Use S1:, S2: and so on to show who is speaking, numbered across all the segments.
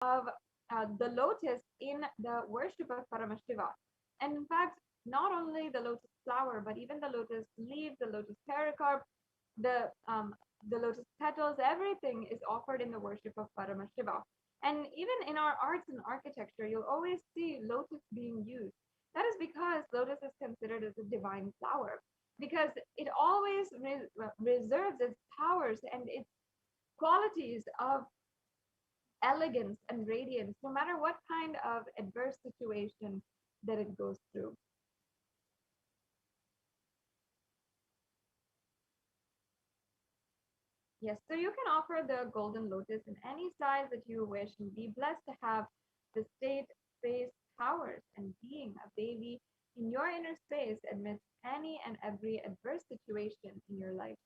S1: of the lotus in the worship of Paramashiva. And in fact, not only the lotus flower, but even the lotus leaf, the lotus pericarp, the um, the lotus petals, everything is offered in the worship of Paramashiva. And even in our arts and architecture, you'll always see lotus being used. That is because lotus is considered as a divine flower, because it always reserves its powers and its qualities of elegance and radiance, no matter what kind of adverse situation that it goes through. Yes, so you can offer the golden lotus in any size that you wish and be blessed to have the state, space, powers, and being a baby in your inner space amidst any and every adverse situation in your life.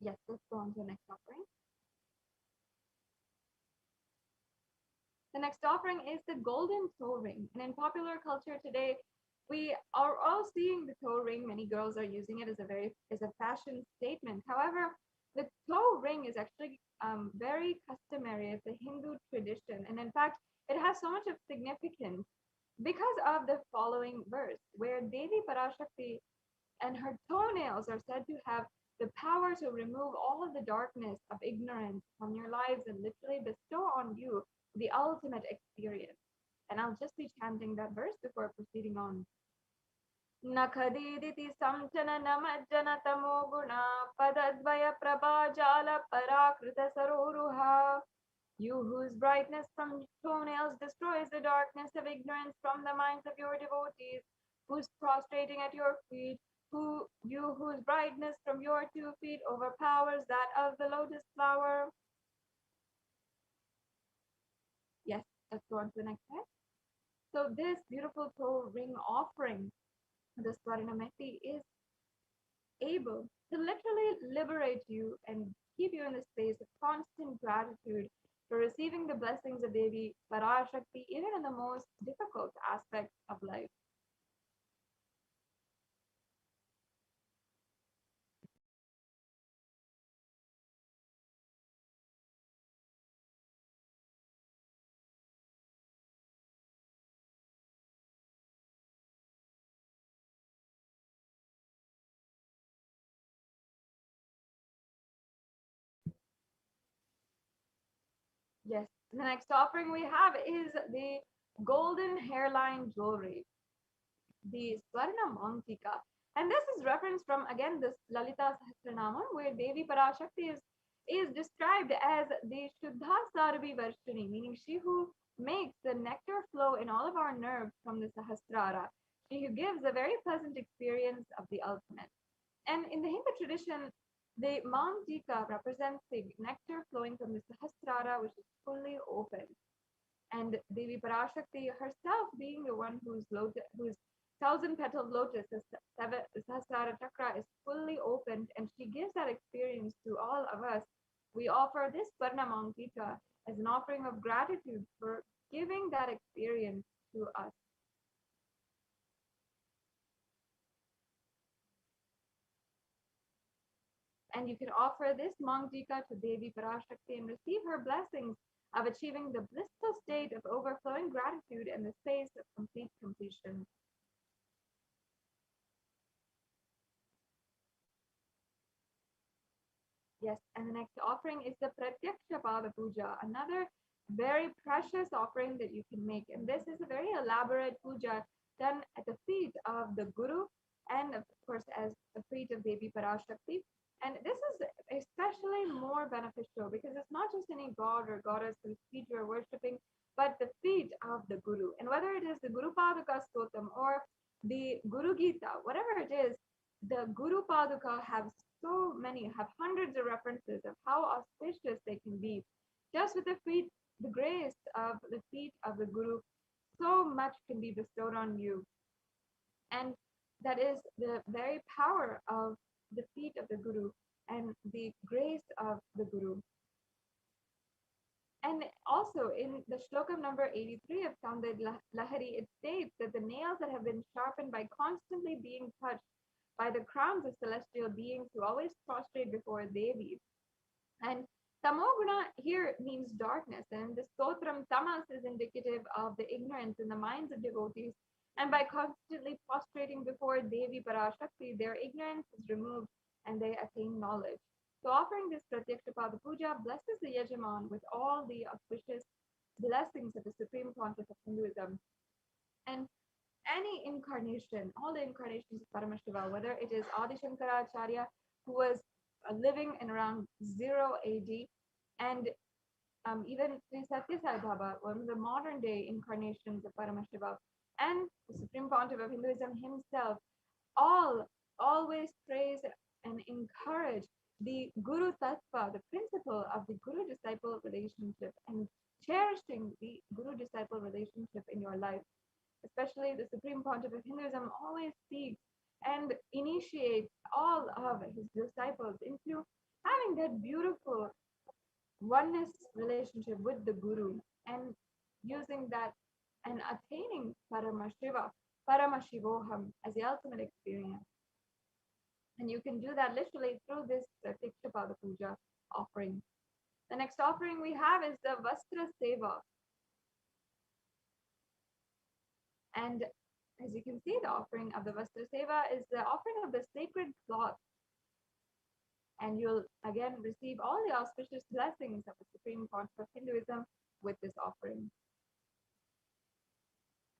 S1: Yes, let's go on to the next offering. The next offering is the golden toe ring. And in popular culture today, we are all seeing the toe ring. Many girls are using it as a fashion statement. However, the toe ring is actually very customary. It's a Hindu tradition, and in fact, it has so much of significance because of the following verse, where Devi Parashakti and her toenails are said to have the power to remove all of the darkness of ignorance from your lives and literally bestow on you the ultimate experience. And I'll just be chanting that verse before proceeding on. Nakhadiditi samchana namajjana tamo guna padadvaya prabhajala parakrita saroruha. You whose brightness from toenails destroys the darkness of ignorance from the minds of your devotees, who's prostrating at your feet, you whose brightness from your 2 feet overpowers that of the lotus flower. Yes, let's go on to the next slide. So this beautiful toe ring offering, the Swarinameti, is able to literally liberate you and keep you in a space of constant gratitude for receiving the blessings of Devi Parashakti even in the most difficult aspects of life. Yes, the next offering we have is the golden hairline jewelry, the Swarna Mantika. And this is reference from again this Lalita Sahasranama, where Devi Parashakti is described as the Shuddha Sarvi Varshini, meaning she who makes the nectar flow in all of our nerves from the Sahasrara. She who gives a very pleasant experience of the ultimate. And in the Hindu tradition, the Mantika represents the nectar flowing from the Sahasrara, which is fully open. And Devi Parashakti herself being the one whose thousand petaled lotus, the Sahasrara chakra, is fully opened, and she gives that experience to all of us. We offer this Parnamankita as an offering of gratitude for giving that experience to us. And you can offer this Mangtika to Devi Parashakti and receive her blessings of achieving the blissful state of overflowing gratitude and the space of complete completion. Yes, and the next offering is the Pratyaksha Pada Puja, another very precious offering that you can make. And this is a very elaborate puja done at the feet of the Guru and, of course, as the feet of Devi Parashakti. And this is especially more beneficial because it's not just any god or goddess whose feet you're worshipping, but the feet of the Guru. And whether it is the Guru Paduka Stotam or the Guru Gita, whatever it is, the Guru Paduka have hundreds of references of how auspicious they can be. Just with the grace of the feet of the Guru, so much can be bestowed on you. And that is the very power of the feet of the Guru and the grace of the Guru. And also in the shlokam number 83 of Kamded Lahari, it states that the nails that have been sharpened by constantly being touched by the crowns of celestial beings who always prostrate before Devi. And tamoguna here means darkness, and the stotram tamas is indicative of the ignorance in the minds of devotees. And by constantly prostrating before Devi Parashakti, their ignorance is removed and they attain knowledge. So offering this Pratyakshapada Puja blesses the Yajaman with all the auspicious blessings of the Supreme Pontiff of Hinduism. And any incarnation, all the incarnations of Paramashiva, whether it is Adi Shankaracharya, who was living in around 0 AD, and even Sri Satya Sai Baba, one of the modern day incarnations of Paramashiva, and the Supreme Pontiff of Hinduism himself, all always praise and encourage the Guru Tattva, the principle of the Guru disciple relationship, and cherishing the Guru disciple relationship in your life. Especially the Supreme Pontiff of Hinduism always seeks and initiates all of his disciples into having that beautiful oneness relationship with the Guru and using that and attaining Paramashivoham as the ultimate experience. And you can do that literally through this Tikshapada Puja offering. The next offering we have is the Vastra Seva. And as you can see, the offering of the Vastra Seva is the offering of the sacred cloth. And you'll again receive all the auspicious blessings of the Supreme Pontiff of Hinduism with this offering.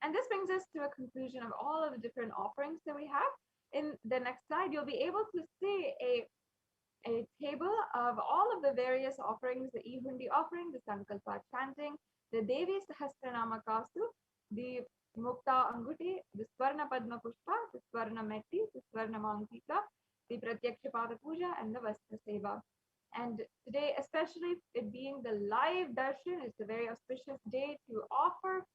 S1: And this brings us to a conclusion of all of the different offerings that we have. In the next slide, you'll be able to see a table of all of the various offerings, the Ihundi offering, the Sankalpa chanting, the Devi Sahasranama Kastu, the Mukta Anguti, the Swarna Padma Pushpa, the Swarna Metti, the Swarna Mankika, the Pratyakshapada Puja, and the Vastra Seva. And today, especially it being the live darshan, is a very auspicious day to offer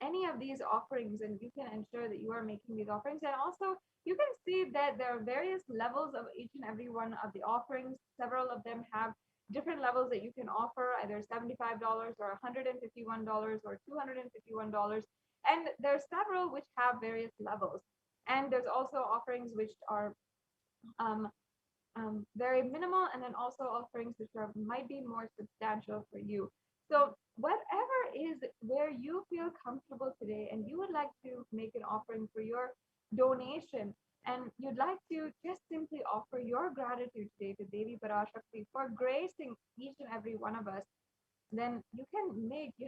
S1: any of these offerings, and you can ensure that you are making these offerings. And also, you can see that there are various levels of each and every one of the offerings. Several of them have different levels that you can offer, either $75 or $151 or $251. And there's several which have various levels. And there's also offerings which are very minimal, and then also offerings which are might be more substantial for you. So whatever is where you feel comfortable today and you would like to make an offering for your donation, and you'd like to just simply offer your gratitude today to Devi Parashakti for gracing each and every one of us, then you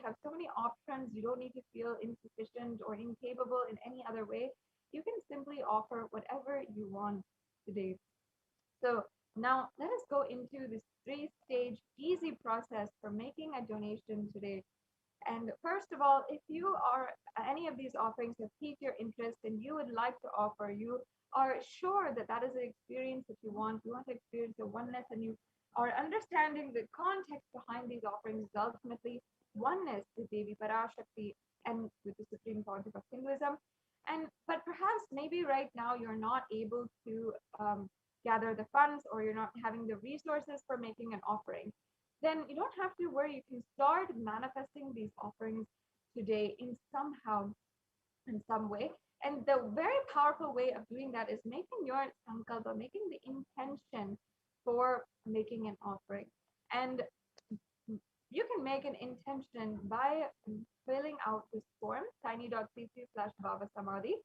S1: have so many options. You don't need to feel insufficient or incapable in any other way. You can simply offer whatever you want today. So now let us go into this 3-stage easy process for making a donation today. And first of all, if you are any of these offerings have piqued your interest and you would like to offer, you are sure that that is the experience that you want to experience the oneness, and you are understanding the context behind these offerings is ultimately oneness with Devi Parashakti and with the Supreme Pontiff of Hinduism. But perhaps maybe right now you're not able to gather the funds, or you're not having the resources for making an offering, then you don't have to worry. You can start manifesting these offerings today in some way. And the very powerful way of doing that is making your sankalpa, making the intention for making an offering. And you can make an intention by filling out this form, tiny.cc/BHAVASAMADHI.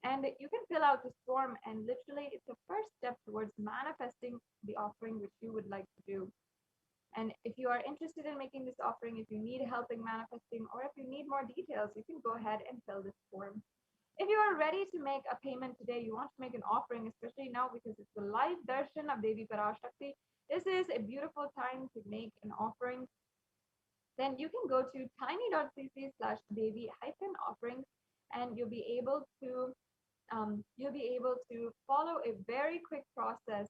S1: And you can fill out this form, and literally it's the first step towards manifesting the offering which you would like to do. And if you are interested in making this offering, if you need help in manifesting, or if you need more details, you can go ahead and fill this form. If you are ready to make a payment today, you want to make an offering, especially now because it's the live darshan of Devi Parashakti, this is a beautiful time to make an offering. Then you can go to tiny.cc/Devi-offerings, and you'll be able to follow a very quick process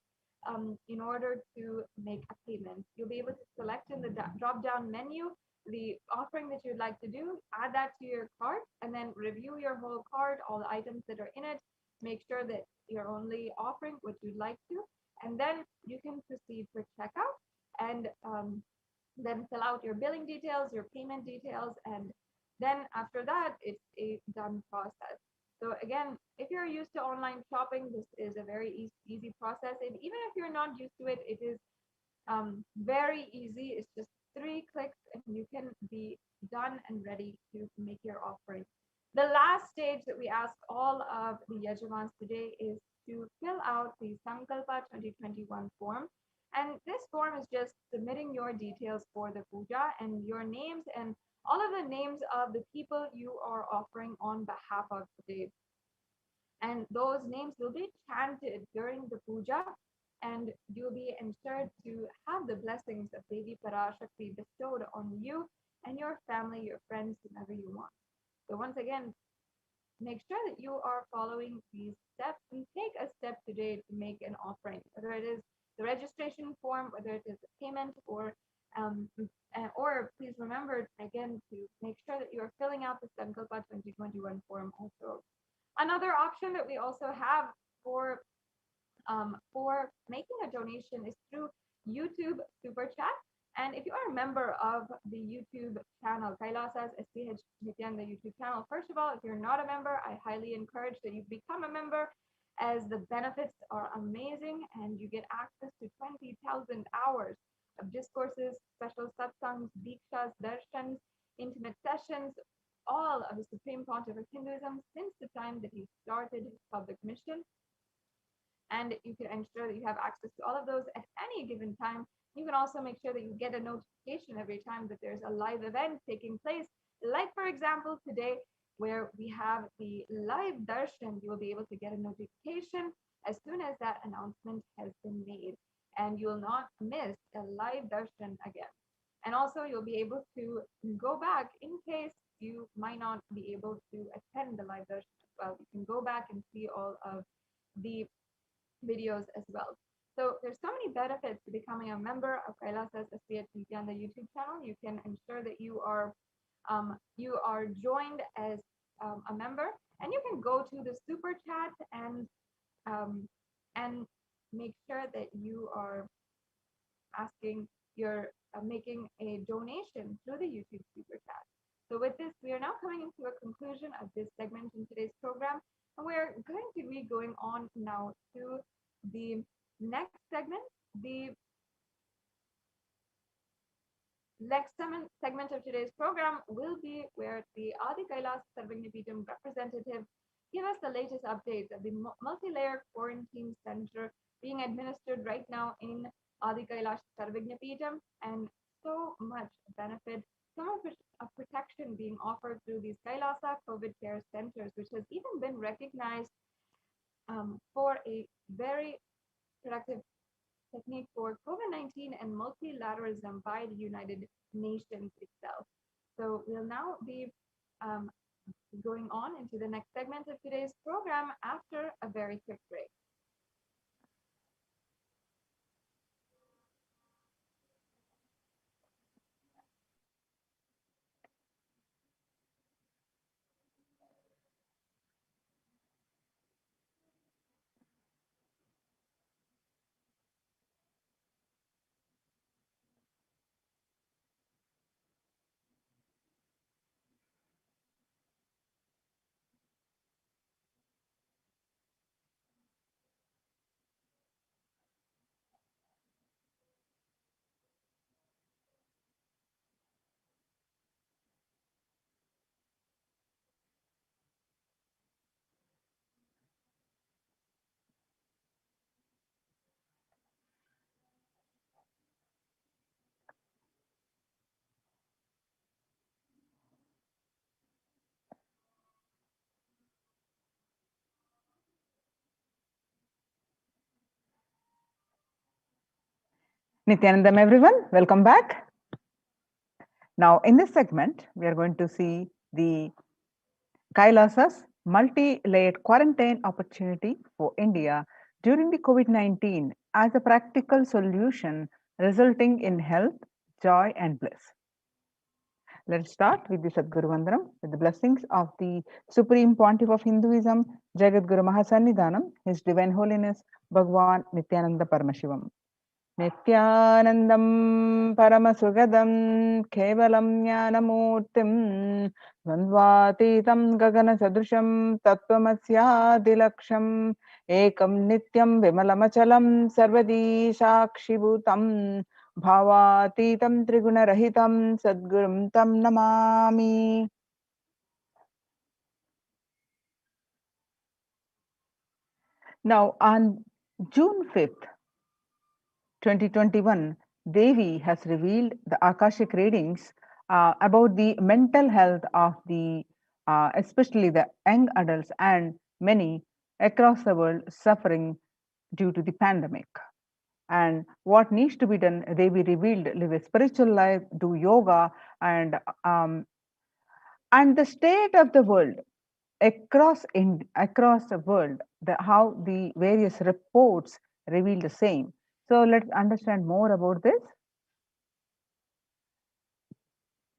S1: in order to make a payment. You'll be able to select in the drop-down menu the offering that you'd like to do, add that to your cart, and then review your whole cart, all the items that are in it, make sure that you're only offering what you'd like to, and then you can proceed for checkout, and then fill out your billing details, your payment details, and then after that, it's a done process. So again, if you're used to online shopping, this is a very easy process. And even if you're not used to it, it is very easy. It's just 3 clicks and you can be done and ready to make your offering. The last stage that we ask all of the Yajamans today is to fill out the Sankalpa 2021 form. And this form is just submitting your details for the puja and your names and all of the names of the people you are offering on behalf of today. And those names will be chanted during the puja, and you'll be ensured to have the blessings of Devi Parashakti bestowed on you and your family, your friends, whomever you want. So once again, make sure that you are following these steps and take a step today to make an offering, whether it is the registration form, whether it is a payment, or please remember again to make sure that you are filling out the Sankalpa 2021 form also. Another option that we also have for making a donation is through YouTube Super Chat. And if you are a member of the YouTube channel, Kailasa's HDH Nithyananda YouTube channel, first of all, if you're not a member, I highly encourage that you become a member, as the benefits are amazing and you get access to 20,000 hours of discourses, special satsangs, dikshas, darshans, intimate sessions, all of the Supreme Pontiff of Hinduism since the time that he started his public mission. And you can ensure that you have access to all of those at any given time. You can also make sure that you get a notification every time that there's a live event taking place. Like, for example, today, where we have the live darshan, you will be able to get a notification as soon as that announcement has been made. And you will not miss a live darshan again. And also, you'll be able to go back in case you might not be able to attend the live darshan as well. You can go back and see all of the videos as well. So there's so many benefits to becoming a member of Kailasa's HDH Nithyananda YouTube channel. You can ensure that you are joined as a member, and you can go to the super chat and make sure that you are asking you're making a donation through the YouTube super chat. So with this, we are now coming into a conclusion of this segment in today's program, and we're going to be going on now to the next segment. The next segment of today's program will be where the Adi Kailasa Sarvagnapeetham representative give us the latest updates of the multi-layer quarantine center being administered right now in Adi Kailasa Sarvagnapeetham, and so much benefit, so much of protection being offered through these Kailasa COVID care centers, which has even been recognized for a very productive technique for COVID-19 and multilateralism by the United Nations itself. So we'll now be going on into the next segment of today's program after a very quick break.
S2: Nithyanandam, everyone, welcome back. Now, in this segment, we are going to see the Kailasa's multi-layered quarantine opportunity for India during the COVID-19 as a practical solution resulting in health, joy, and bliss. Let's start with the Sadguru Vandanam with the blessings of the Supreme Pontiff of Hinduism, Jagadguru Mahasannidhanam, His Divine Holiness, Bhagwan Nithyananda Paramashivam. Nithyanandam Paramasugadam Kevalam Jnanamurtim द्वन्द्वातीतं गगनसदृशं तत्त्वमस्यादिलक्ष्यम् एकं नित्यं विमलमचलं सर्वदी साक्षिभूतं भावातीतं त्रिगुणरहितं सद्गुरुं तं Namami. Now on June 5th, 2021, Devi has revealed the Akashic readings about the mental health of the especially the young adults and many across the world suffering due to the pandemic. And what needs to be done, Devi revealed: live a spiritual life, do yoga, um, and the state of the world across the world, how the various reports reveal the same. So let's understand more about this.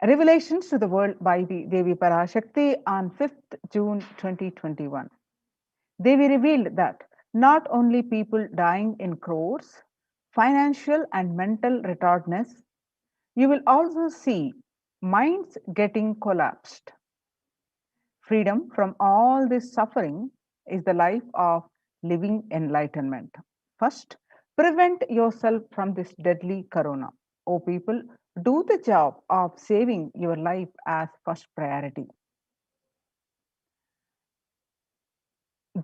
S2: Revelations to the World by the Devi Parashakti on 5th June 2021. Devi revealed that not only people dying in crores, financial and mental retardedness, you will also see minds getting collapsed. Freedom from all this suffering is the life of living enlightenment. First, prevent yourself from this deadly corona. Oh, people, do the job of saving your life as first priority.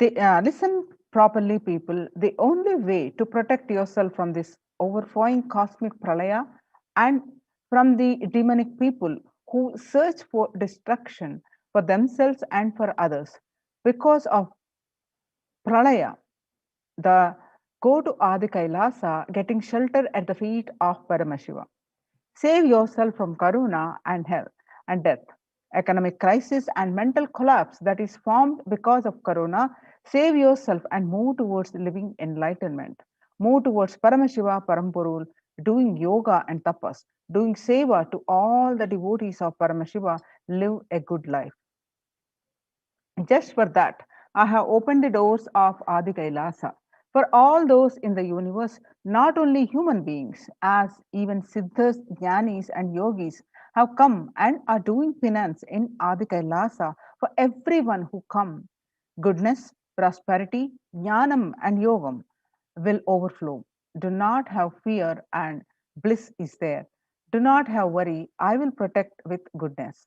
S2: Listen properly, people. The only way to protect yourself from this overflowing cosmic pralaya and from the demonic people who search for destruction for themselves and for others because of pralaya, the go to Adi Kailasa, getting shelter at the feet of Paramashiva. Save yourself from karuna and hell and death, economic crisis and mental collapse that is formed because of corona. Save yourself and move towards living enlightenment. Move towards Paramashiva Parampurul, doing yoga and tapas, doing seva to all the devotees of Paramashiva. Live a good life. Just for that, I have opened the doors of Adi Kailasa for all those in the universe, not only human beings, as even Siddhas, Jnanis, and Yogis have come and are doing penance in Adi Kailasa for everyone who come. Goodness, prosperity, Jnanam, and Yogam will overflow. Do not have fear, and bliss is there. Do not have worry, I will protect with goodness.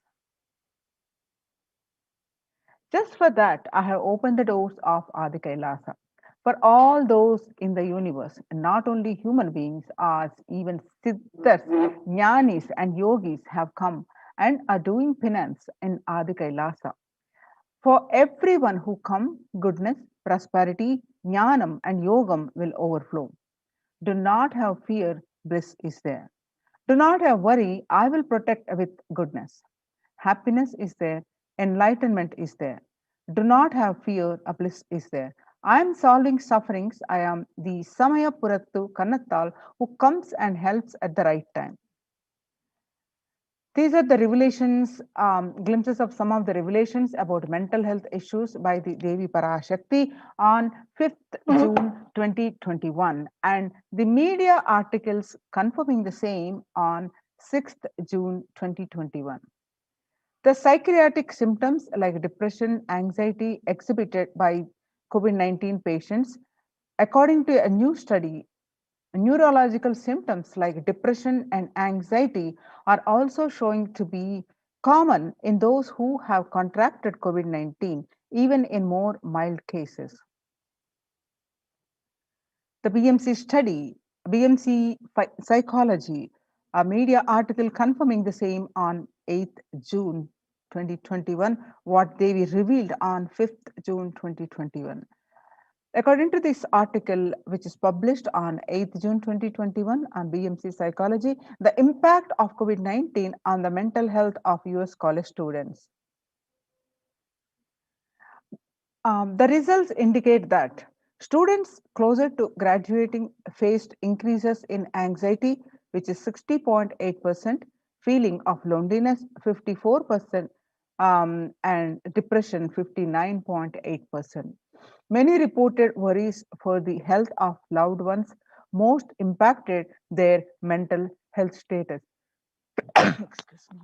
S2: Just for that, I have opened the doors of Adi Kailasa. For all those in the universe, not only human beings, as even siddhas, jnanis, and yogis have come and are doing penance in Adi Kailasa. For everyone who come, goodness, prosperity, jnanam, and yogam will overflow. Do not have fear, bliss is there. Do not have worry, I will protect with goodness. Happiness is there, enlightenment is there. Do not have fear, a bliss is there. I am solving sufferings. I am the Samaya Purattu Kannattal who comes and helps at the right time. These are the revelations, glimpses of some of the revelations about mental health issues by the Devi Parashakti on 5th June 2021, and the media articles confirming the same on 6th June 2021. The psychiatric symptoms like depression, anxiety exhibited by COVID 19 patients, according to a new study, neurological symptoms like depression and anxiety are also showing to be common in those who have contracted COVID 19, even in more mild cases. The BMC study, BMC Psychology, a media article confirming the same on 8th June 2021, what they revealed on 5th June 2021. According to this article, which is published on 8th June 2021 on BMC Psychology, the impact of COVID 19 on the mental health of US college students. The results indicate that students closer to graduating faced increases in anxiety, which is 60.8%, feeling of loneliness 54%, and depression 59.8%. Many reported worries for the health of loved ones, most impacted their mental health status. Excuse me.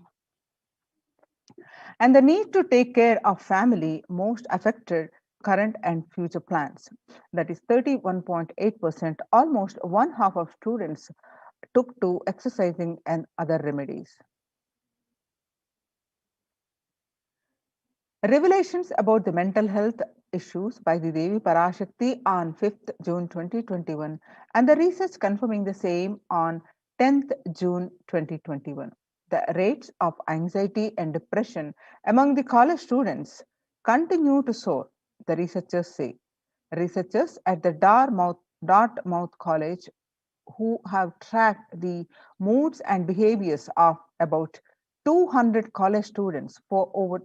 S2: and the need to take care of family most affected current and future plans. That is 31.8%, almost one half of students took to exercising and other remedies. Revelations about the mental health issues by the Devi Parashakti on 5th June 2021 and the research confirming the same on 10th June 2021. The rates of anxiety and depression among the college students continue to soar, the researchers say. Researchers at the Dartmouth College who have tracked the moods and behaviors of about 200 college students for over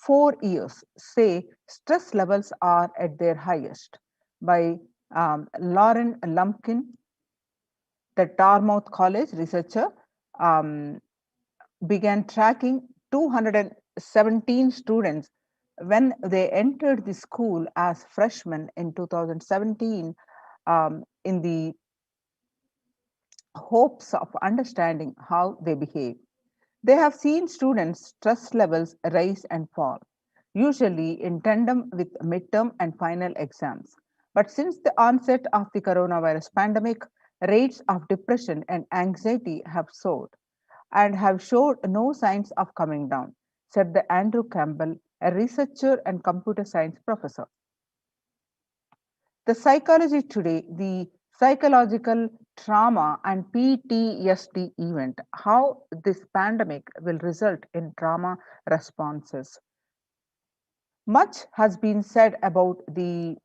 S2: 4 years say stress levels are at their highest. By Lauren Lumpkin, the Dartmouth College researcher, um, began tracking 217 students when they entered the school as freshmen in 2017 in the hopes of understanding how they behave. They have seen students' stress levels rise and fall, usually in tandem with midterm and final exams. But since the onset of the coronavirus pandemic, rates of depression and anxiety have soared and have showed no signs of coming down, said the Andrew Campbell, a researcher and computer science professor. The psychology today, the psychological trauma and PTSD event, how this pandemic will result in trauma responses. Much has been said about the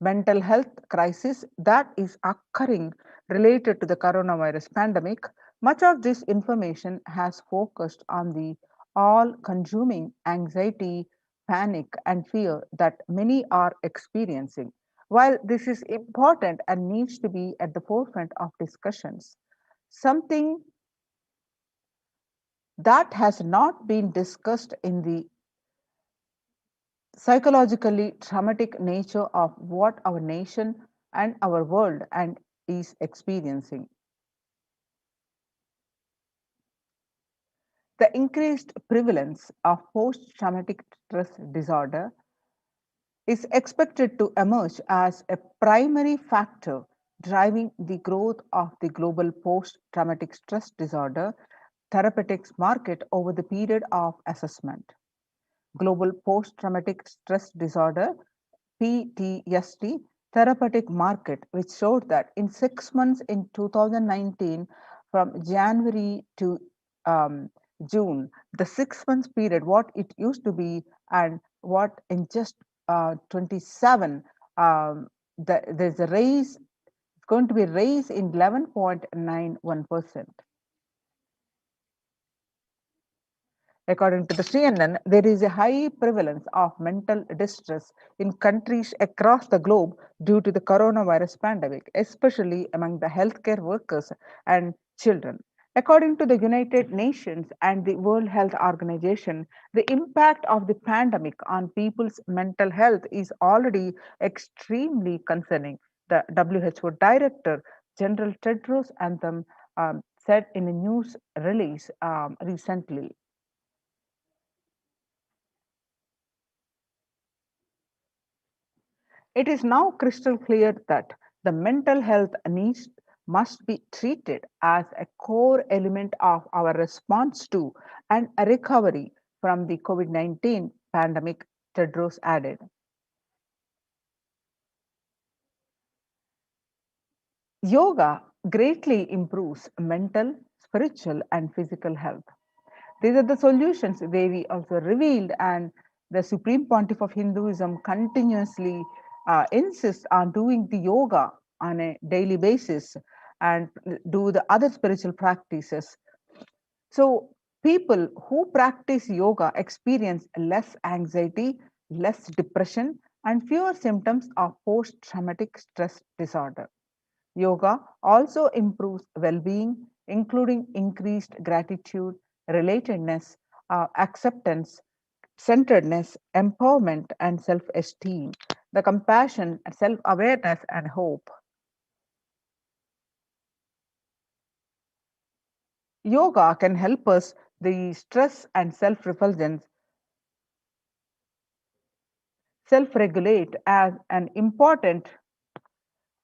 S2: mental health crisis that is occurring related to the coronavirus pandemic. Much of this information has focused on the all consuming anxiety, panic, and fear that many are experiencing. While this is important and needs to be at the forefront of discussions, something that has not been discussed in the psychologically traumatic nature of what our nation and our world and is experiencing. The increased prevalence of post traumatic stress disorder is expected to emerge as a primary factor driving the growth of the global post traumatic stress disorder therapeutics market over the period of assessment. Global post traumatic stress disorder PTSD therapeutic market, which showed that in 6 months in 2019, from January to um, June, the 6 months period, what it used to be, and what in just 27, there's a raise, it's going to be a raise in 11.91%. According to the CNN, there is a high prevalence of mental distress in countries across the globe due to the coronavirus pandemic, especially among the healthcare workers and children. According to the United Nations and the World Health Organization, the impact of the pandemic on people's mental health is already extremely concerning. The WHO Director General Tedros Adhanom said in a news release recently. It is now crystal clear that the mental health needs must be treated as a core element of our response to and a recovery from the COVID-19 pandemic, Tedros added. Yoga greatly improves mental, spiritual, and physical health. These are the solutions Devi also revealed, and the Supreme Pontiff of Hinduism continuously insists on doing the yoga on a daily basis and do the other spiritual practices. So, people who practice yoga experience less anxiety, less depression, and fewer symptoms of post traumatic stress disorder. Yoga also improves well being, including increased gratitude, relatedness, acceptance, centeredness, empowerment, and self esteem, the compassion, self awareness, and hope. Yoga can help us The stress and self-regulate as an important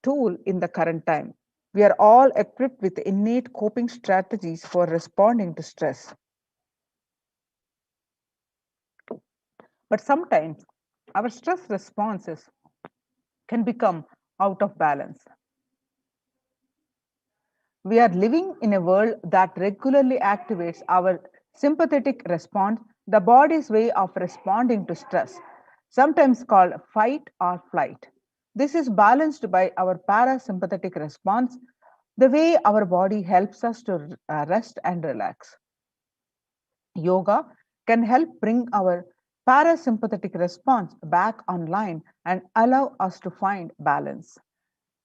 S2: tool in the current time. We are all equipped with innate coping strategies for responding to stress. But sometimes our stress responses can become out of balance. We are living in a world that regularly activates our sympathetic response, the body's way of responding to stress, sometimes called fight or flight. This is balanced by our parasympathetic response, the way our body helps us to rest and relax. Yoga can help bring our parasympathetic response back online and allow us to find balance.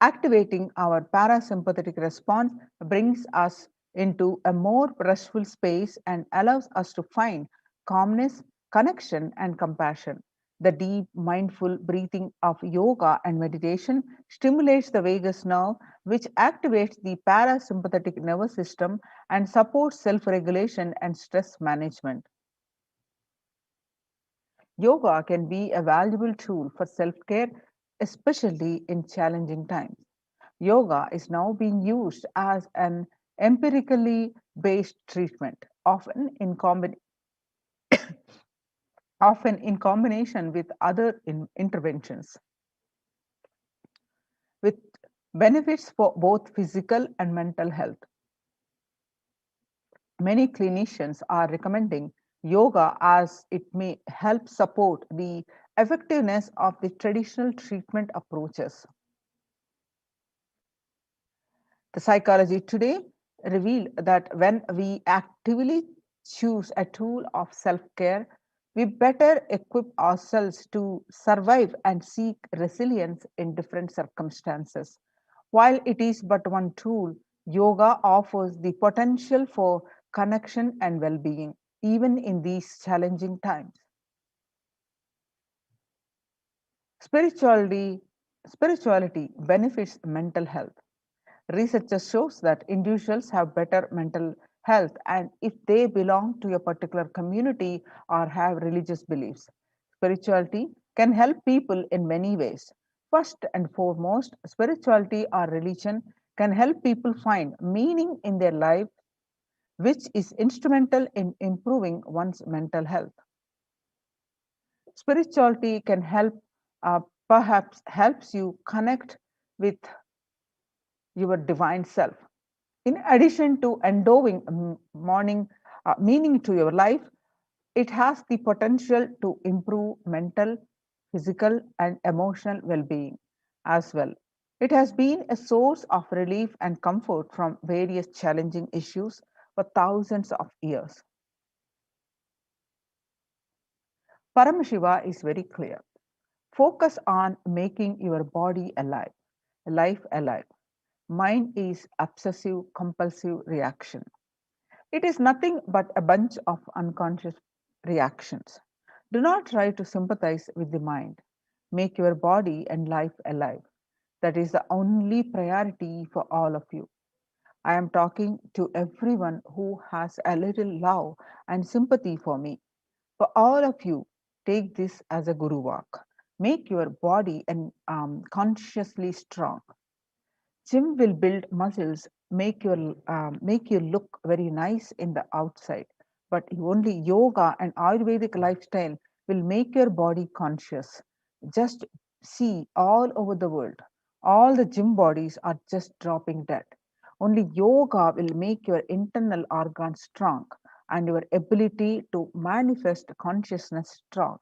S2: Activating our parasympathetic response brings us into a more restful space and allows us to find calmness, connection, and compassion. The deep, mindful breathing of yoga and meditation stimulates the vagus nerve, which activates the parasympathetic nervous system and supports self regulation and stress management. Yoga can be a valuable tool for self care, especially in challenging times. Yoga is now being used as an empirically based treatment, often in combination with other interventions, with benefits for both physical and mental health. Many clinicians are recommending yoga as it may help support the effectiveness of the traditional treatment approaches. The psychology today revealed that when we actively choose a tool of self care, we better equip ourselves to survive and seek resilience in different circumstances. While it is but one tool, yoga offers the potential for connection and well being, even in these challenging times. Spirituality, spirituality benefits mental health. Research shows that individuals have better mental health and if they belong to a particular community or have religious beliefs. Spirituality can help people in many ways. First and foremost, spirituality or religion can help people find meaning in their life, which is instrumental in improving one's mental health. Spirituality can perhaps helps you connect with your divine self. In addition to endowing meaning to your life, it has the potential to improve mental, physical, and emotional well being as well. It has been a source of relief and comfort from various challenging issues for thousands of years. Paramashiva is very clear. Focus on making your body alive, life alive. Mind is obsessive compulsive reaction. It is nothing but a bunch of unconscious reactions. Do not try to sympathize with the mind. Make your body and life alive. That is the only priority for all of you. I am talking to everyone who has a little love and sympathy for me. For all of you, take this as a guru walk. Make your body and consciously strong. Gym will build muscles, make you look very nice in the outside, but only yoga and Ayurvedic lifestyle will make your body conscious. Just see all over the world, all the gym bodies are just dropping dead. Only yoga will make your internal organs strong and your ability to manifest consciousness strong.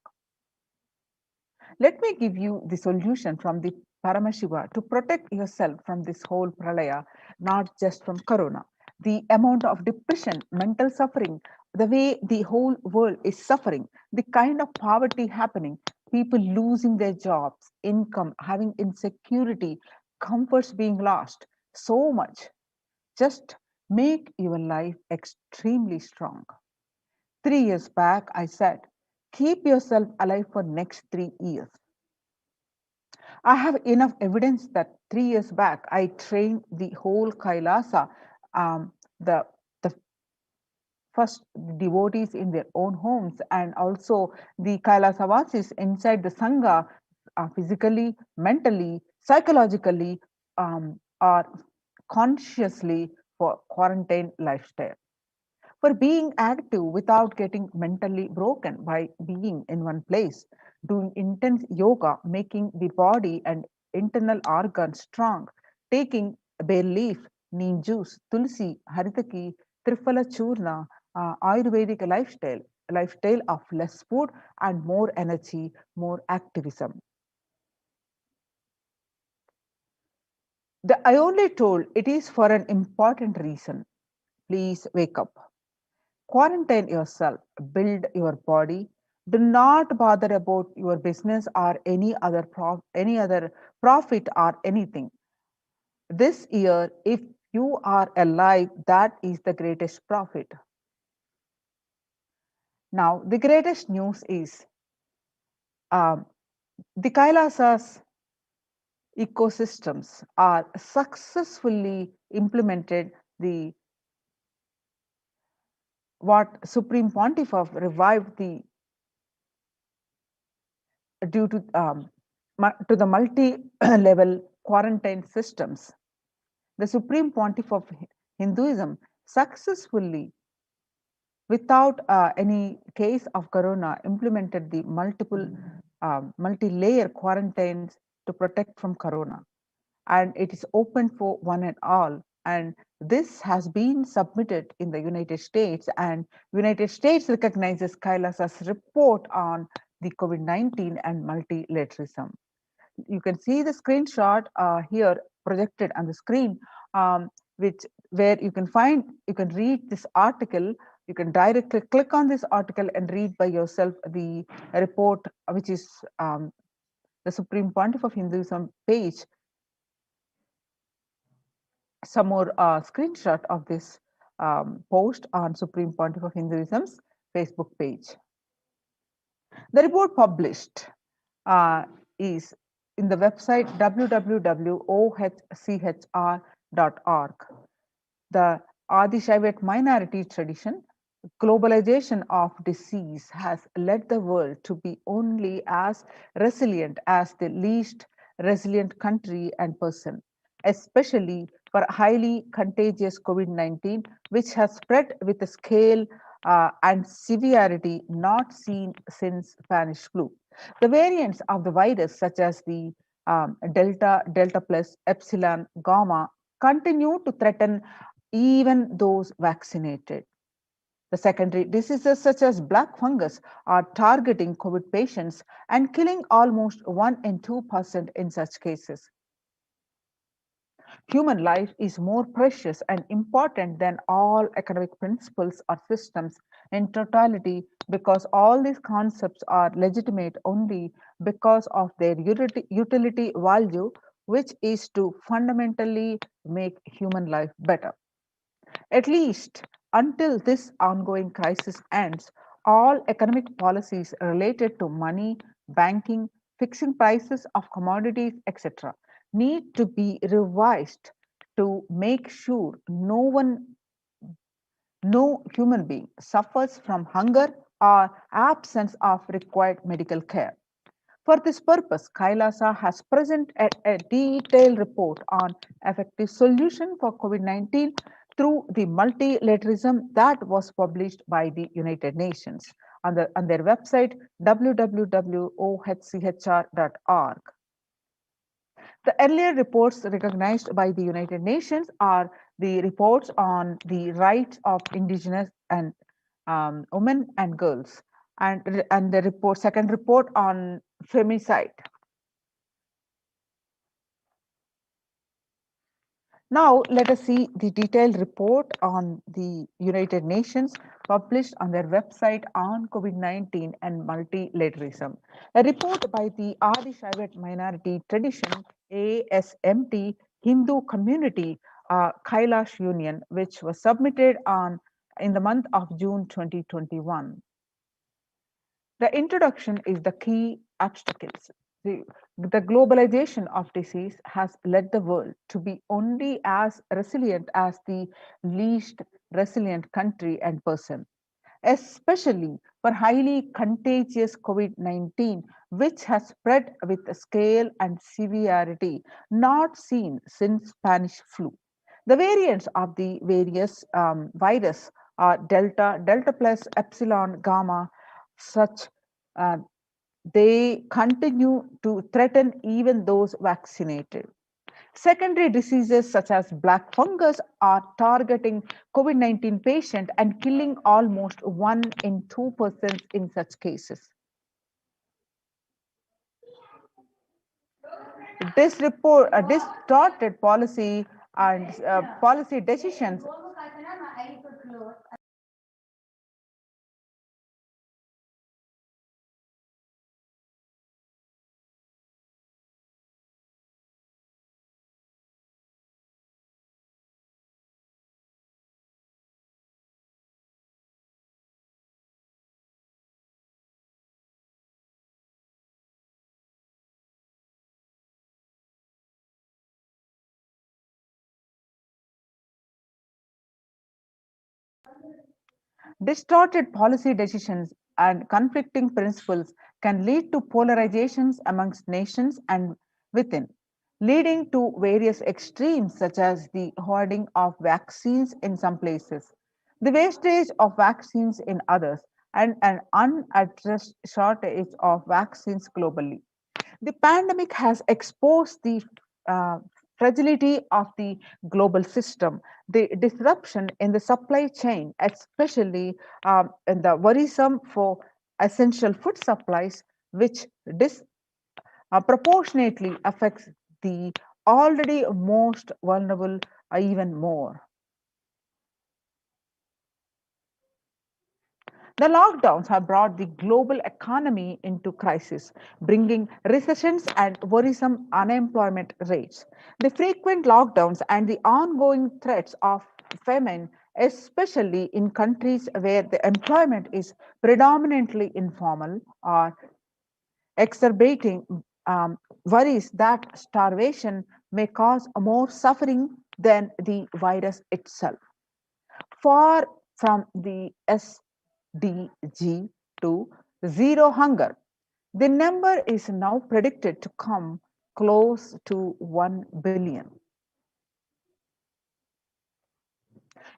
S2: Let me give you the solution from the Paramashiva to protect yourself from this whole pralaya, not just from corona. The amount of depression, mental suffering, the way the whole world is suffering, the kind of poverty happening, people losing their jobs, income, having insecurity, comforts being lost, so much. Just make your life extremely strong. 3 years back, I said, keep yourself alive for next 3 years. I have enough evidence that 3 years back I trained the whole Kailasa, um, the the first the devotees in their own homes and also the Kailasa inside the Sangha, physically, mentally, psychologically, or consciously for quarantine lifestyle, for being active without getting mentally broken by being in one place, doing intense yoga, making the body and internal organs strong, taking bay leaf, neem juice, tulsi, haritaki, triphala churna, Ayurvedic lifestyle of less food and more energy, more activism. I only told it is for an important reason. Please wake up. Quarantine yourself, build your body. Do not bother about your business or any other profit or anything. This year, if you are alive, that is the greatest profit. Now, the greatest news is um, the Kailasas ecosystems are successfully implemented the what Supreme Pontiff of revived the due to the multi-level quarantine systems. The Supreme Pontiff of Hinduism successfully, without any case of corona, implemented the multi-layer quarantines to protect from corona, and it is open for one and all. And this has been submitted in the United States, and United States recognizes Kailasa's report on the COVID-19 and multilateralism. You can see the screenshot here projected on the screen, which where you can read this article. You can directly click on this article and read by yourself the report, which is the Supreme Pontiff of Hinduism page. Some more screenshot of this post on Supreme Pontiff of Hinduism's Facebook page. The report published is in the website www.ohchr.org. The Adi Shaivat minority tradition, globalization of disease has led the world to be only as resilient as the least resilient country and person, especially for highly contagious COVID-19, which has spread with a scale and severity not seen since Spanish flu. The variants of the virus, such as the Delta, Delta plus, Epsilon, Gamma, continue to threaten even those vaccinated. The secondary diseases such as black fungus are targeting COVID patients and killing almost 1 in 2% in such cases. Human life is more precious and important than all economic principles or systems in totality, because all these concepts are legitimate only because of their utility value, which is to fundamentally make human life better. At least until this ongoing crisis ends, all economic policies related to money, banking, fixing prices of commodities, etc., need to be revised to make sure no human being suffers from hunger or absence of required medical care. For this purpose, Kailasa has presented a detailed report on effective solution for COVID-19 through the multilateralism that was published by the United Nations on their website www.ohchr.org. The earlier reports recognized by the United Nations are the reports on the rights of indigenous and women and girls, and the second report on femicide. Now, let us see the detailed report on the United Nations published on their website on COVID-19 and multilateralism. A report by the Adi Shaivat Minority Tradition, ASMT, Hindu Community, Kailash Union, which was submitted in the month of June 2021. The introduction is the key obstacles. The globalization of disease has led the world to be only as resilient as the least resilient country and person, especially for highly contagious COVID-19, which has spread with a scale and severity not seen since Spanish flu. The variants of the various virus are Delta, Delta plus, Epsilon, Gamma, such uh, they continue to threaten even those vaccinated. Secondary diseases such as black fungus are targeting COVID-19 patients and killing almost 1 in 2% in such cases. Distorted policy and policy decisions Distorted policy decisions and conflicting principles can lead to polarizations amongst nations and within, leading to various extremes such as the hoarding of vaccines in some places, the wastage of vaccines in others, and an unaddressed shortage of vaccines globally. The pandemic has exposed the uh, fragility of the global system, the disruption in the supply chain, especially in the worrisome for essential food supplies, which proportionately affects the already most vulnerable even more. The lockdowns have brought the global economy into crisis, bringing recessions and worrisome unemployment rates. The frequent lockdowns and the ongoing threats of famine, especially in countries where the employment is predominantly informal, are exacerbating worries that starvation may cause more suffering than the virus itself. Far from the SDG to zero hunger, the number is now predicted to come close to 1 billion.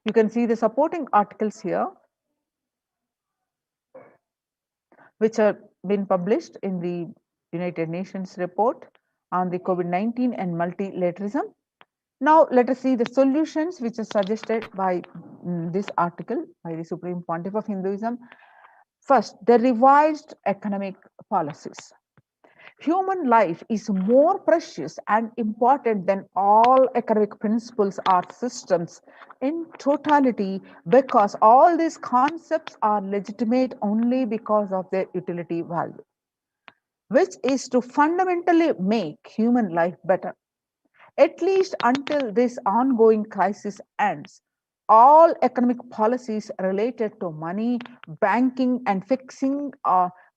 S2: You can see the supporting articles here, which have been published in the United Nations report on the COVID-19 and multilateralism. Now, let us see the solutions which are suggested by this article by the Supreme Pontiff of Hinduism. First, the revised economic policies. Human life is more precious and important than all economic principles or systems in totality because all these concepts are legitimate only because of their utility value, which is to fundamentally make human life better. At least until this ongoing crisis ends, all economic policies related to money, banking, and fixing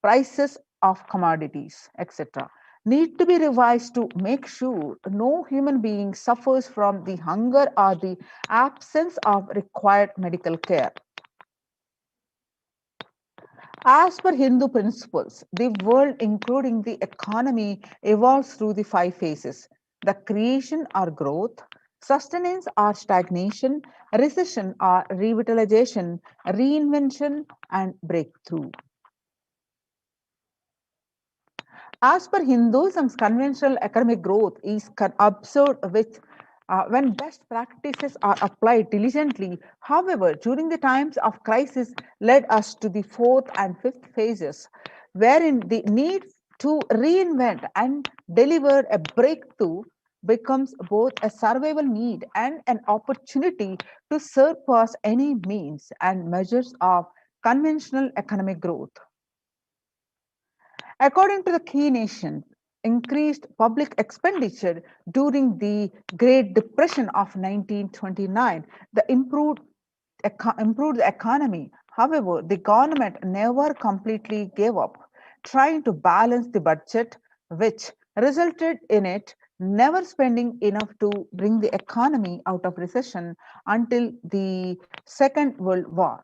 S2: prices of commodities, etc., need to be revised to make sure no human being suffers from the hunger or the absence of required medical care. As per Hindu principles, the world, including the economy, evolves through the 5 phases: the creation or growth, sustenance or stagnation, recession or revitalization, reinvention, and breakthrough. As per Hinduism's conventional economic growth is observed with when best practices are applied diligently. However, during the times of crisis led us to the fourth and fifth phases, wherein the need to reinvent and deliver a breakthrough becomes both a survival need and an opportunity to surpass any means and measures of conventional economic growth. According to the key nations, increased public expenditure during the Great Depression of 1929, improved the economy. However, the government never completely gave up, trying to balance the budget, which resulted in it never spending enough to bring the economy out of recession until the Second World War.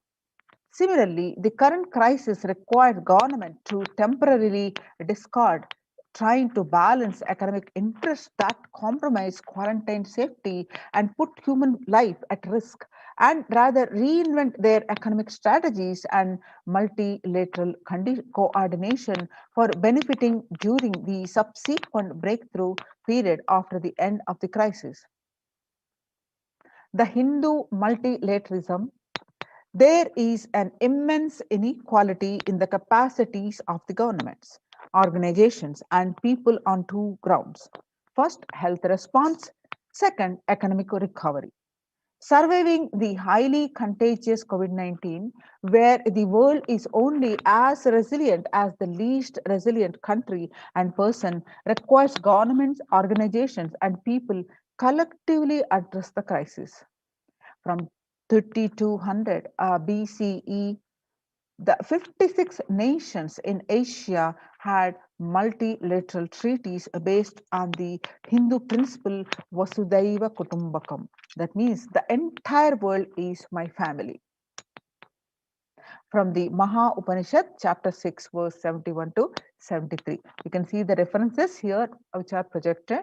S2: Similarly, the current crisis requires government to temporarily discard trying to balance economic interests that compromise quarantine safety and put human life at risk, and rather reinvent their economic strategies and multilateral coordination for benefiting during the subsequent breakthrough period after the end of the crisis. The Hindu multilateralism, there is an immense inequality in the capacities of the governments, organizations, and people on two grounds. First, health response. Second, economic recovery. Surviving the highly contagious COVID 19, where the world is only as resilient as the least resilient country and person, requires governments, organizations, and people collectively address the crisis. From 3200 BCE, the 56 nations in Asia had multilateral treaties based on the Hindu principle Vasudhaiva Kutumbakam. That means the entire world is my family. From the Maha Upanishad, chapter 6, verse 71 to 73. You can see the references here which are projected.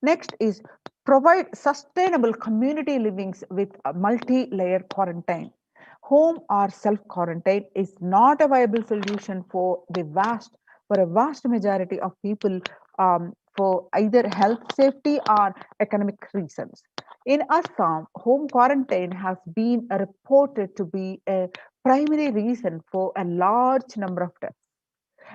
S2: Next is provide sustainable community livings with a multi-layer quarantine. Home or self-quarantine is not a viable solution for a vast majority of people, for either health, safety, or economic reasons. In Assam, home quarantine has been reported to be a primary reason for a large number of deaths.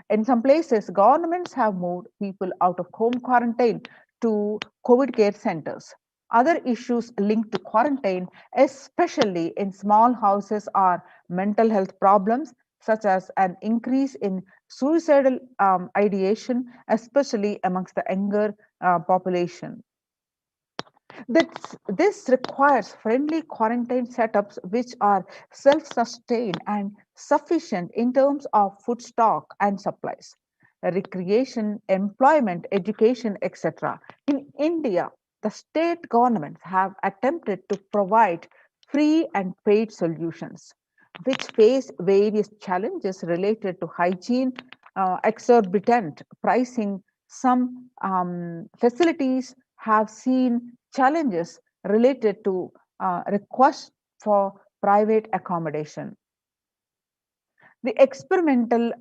S2: In some places, governments have moved people out of home quarantine to COVID care centers. Other issues linked to quarantine, especially in small houses, are mental health problems, such as an increase in suicidal ideation, especially amongst the younger population. This requires friendly quarantine setups which are self sustained and sufficient in terms of food stock and supplies, recreation, employment, education, etc. In India, the state governments have attempted to provide free and paid solutions, which face various challenges related to hygiene, exorbitant pricing. Some facilities have seen challenges related to requests for private accommodation. The experimental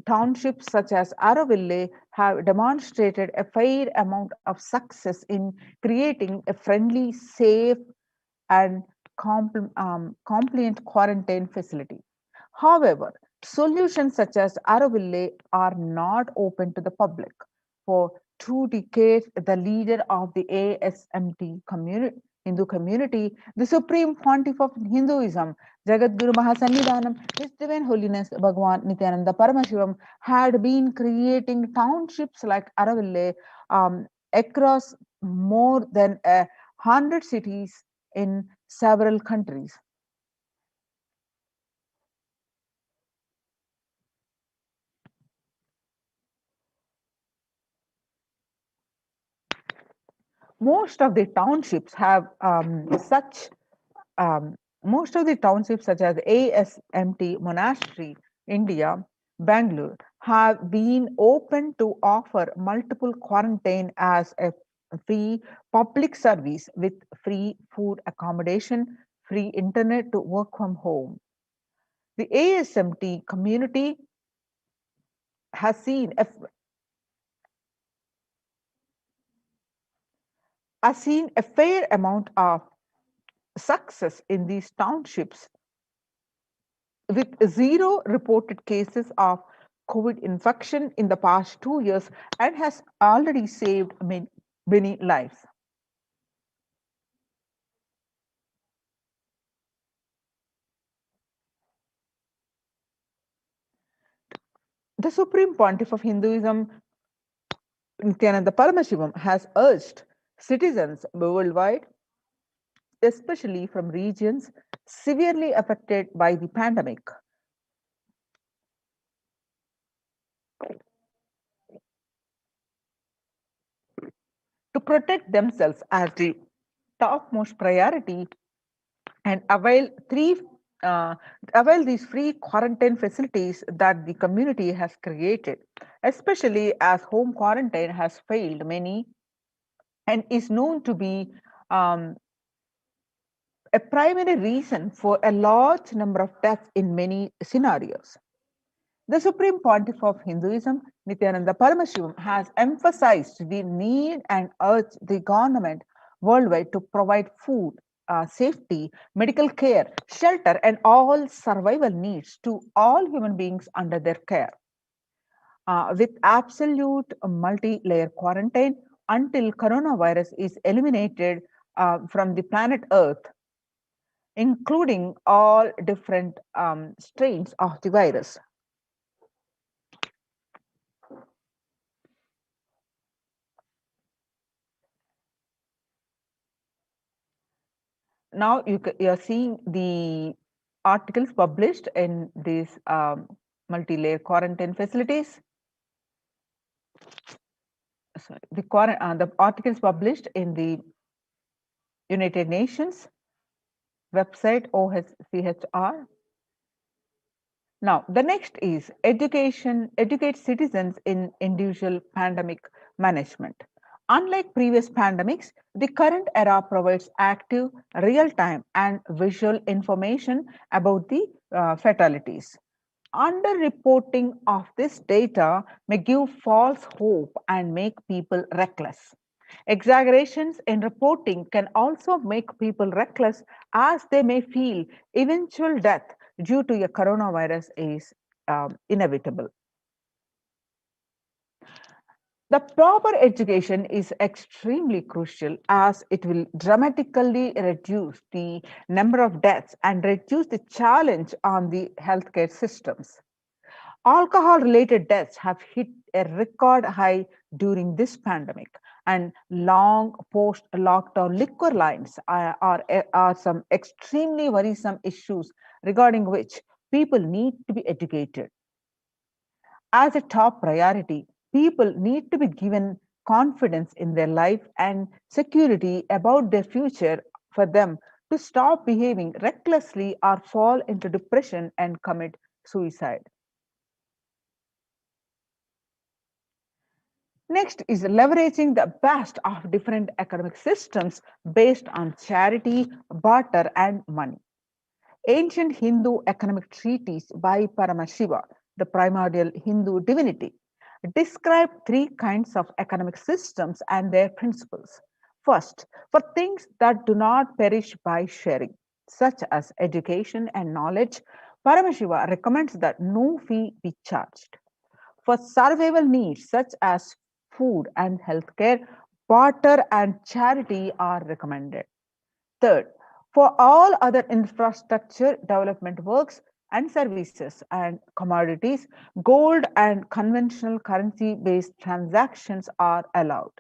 S2: townships such as Araville have demonstrated a fair amount of success in creating a friendly, safe, and compliant quarantine facility. However, solutions such as Araville are not open to the public. For 2 decades, the leader of the ASMT Hindu community, the supreme pontiff of Hinduism, Jagadguru Mahasannidhanam, His Divine Holiness Bhagwan Nithyananda Paramashivam, had been creating townships like Araville across more than 100 cities in several countries. Most of the townships have um, most of the townships such as ASMT Monastery, India, Bangalore, have been open to offer multiple quarantine as a free public service with free food accommodation, free internet to work from home. The ASMT community has seen a fair amount of success in these townships with zero reported cases of COVID infection in the past 2 years and has already saved many lives. The Supreme Pontiff of Hinduism, Nithyananda Paramashivam, has urged citizens worldwide, especially from regions severely affected by the pandemic, to protect themselves as the topmost priority and uh, avail these free quarantine facilities that the community has created, especially as home quarantine has failed many and is known to be um, a primary reason for a large number of deaths in many scenarios. The Supreme Pontiff of Hinduism, Nithyananda Paramashivam, has emphasized the need and urged the government worldwide to provide food, safety, medical care, shelter, and all survival needs to all human beings under their care. With absolute multi-layer quarantine until coronavirus is eliminated from the planet Earth, including all different strains of the virus. Now you are seeing the articles published in these multi-layer quarantine facilities. Sorry, the articles published in the United Nations website OHCHR. Now, the next is educate citizens in individual pandemic management. Unlike previous pandemics, the current era provides active, real-time, and visual information about the fatalities. Underreporting of this data may give false hope and make people reckless. Exaggerations in reporting can also make people reckless as they may feel eventual death due to a coronavirus is inevitable. The proper education is extremely crucial as it will dramatically reduce the number of deaths and reduce the challenge on the healthcare systems. Alcohol related deaths have hit a record high during this pandemic, and long post lockdown liquor lines are some extremely worrisome issues regarding which people need to be educated. As a top priority, people need to be given confidence in their life and security about their future for them to stop behaving recklessly or fall into depression and commit suicide. Next is leveraging the best of different economic systems based on charity, barter, and money. Ancient Hindu economic treatise by Paramashiva, the primordial Hindu divinity, describe three kinds of economic systems and their principles. First, for things that do not perish by sharing, such as education and knowledge, Paramashiva recommends that no fee be charged. For survival needs such as food and healthcare, barter and charity are recommended. Third, for all other infrastructure development works and services and commodities, gold and conventional currency based transactions are allowed.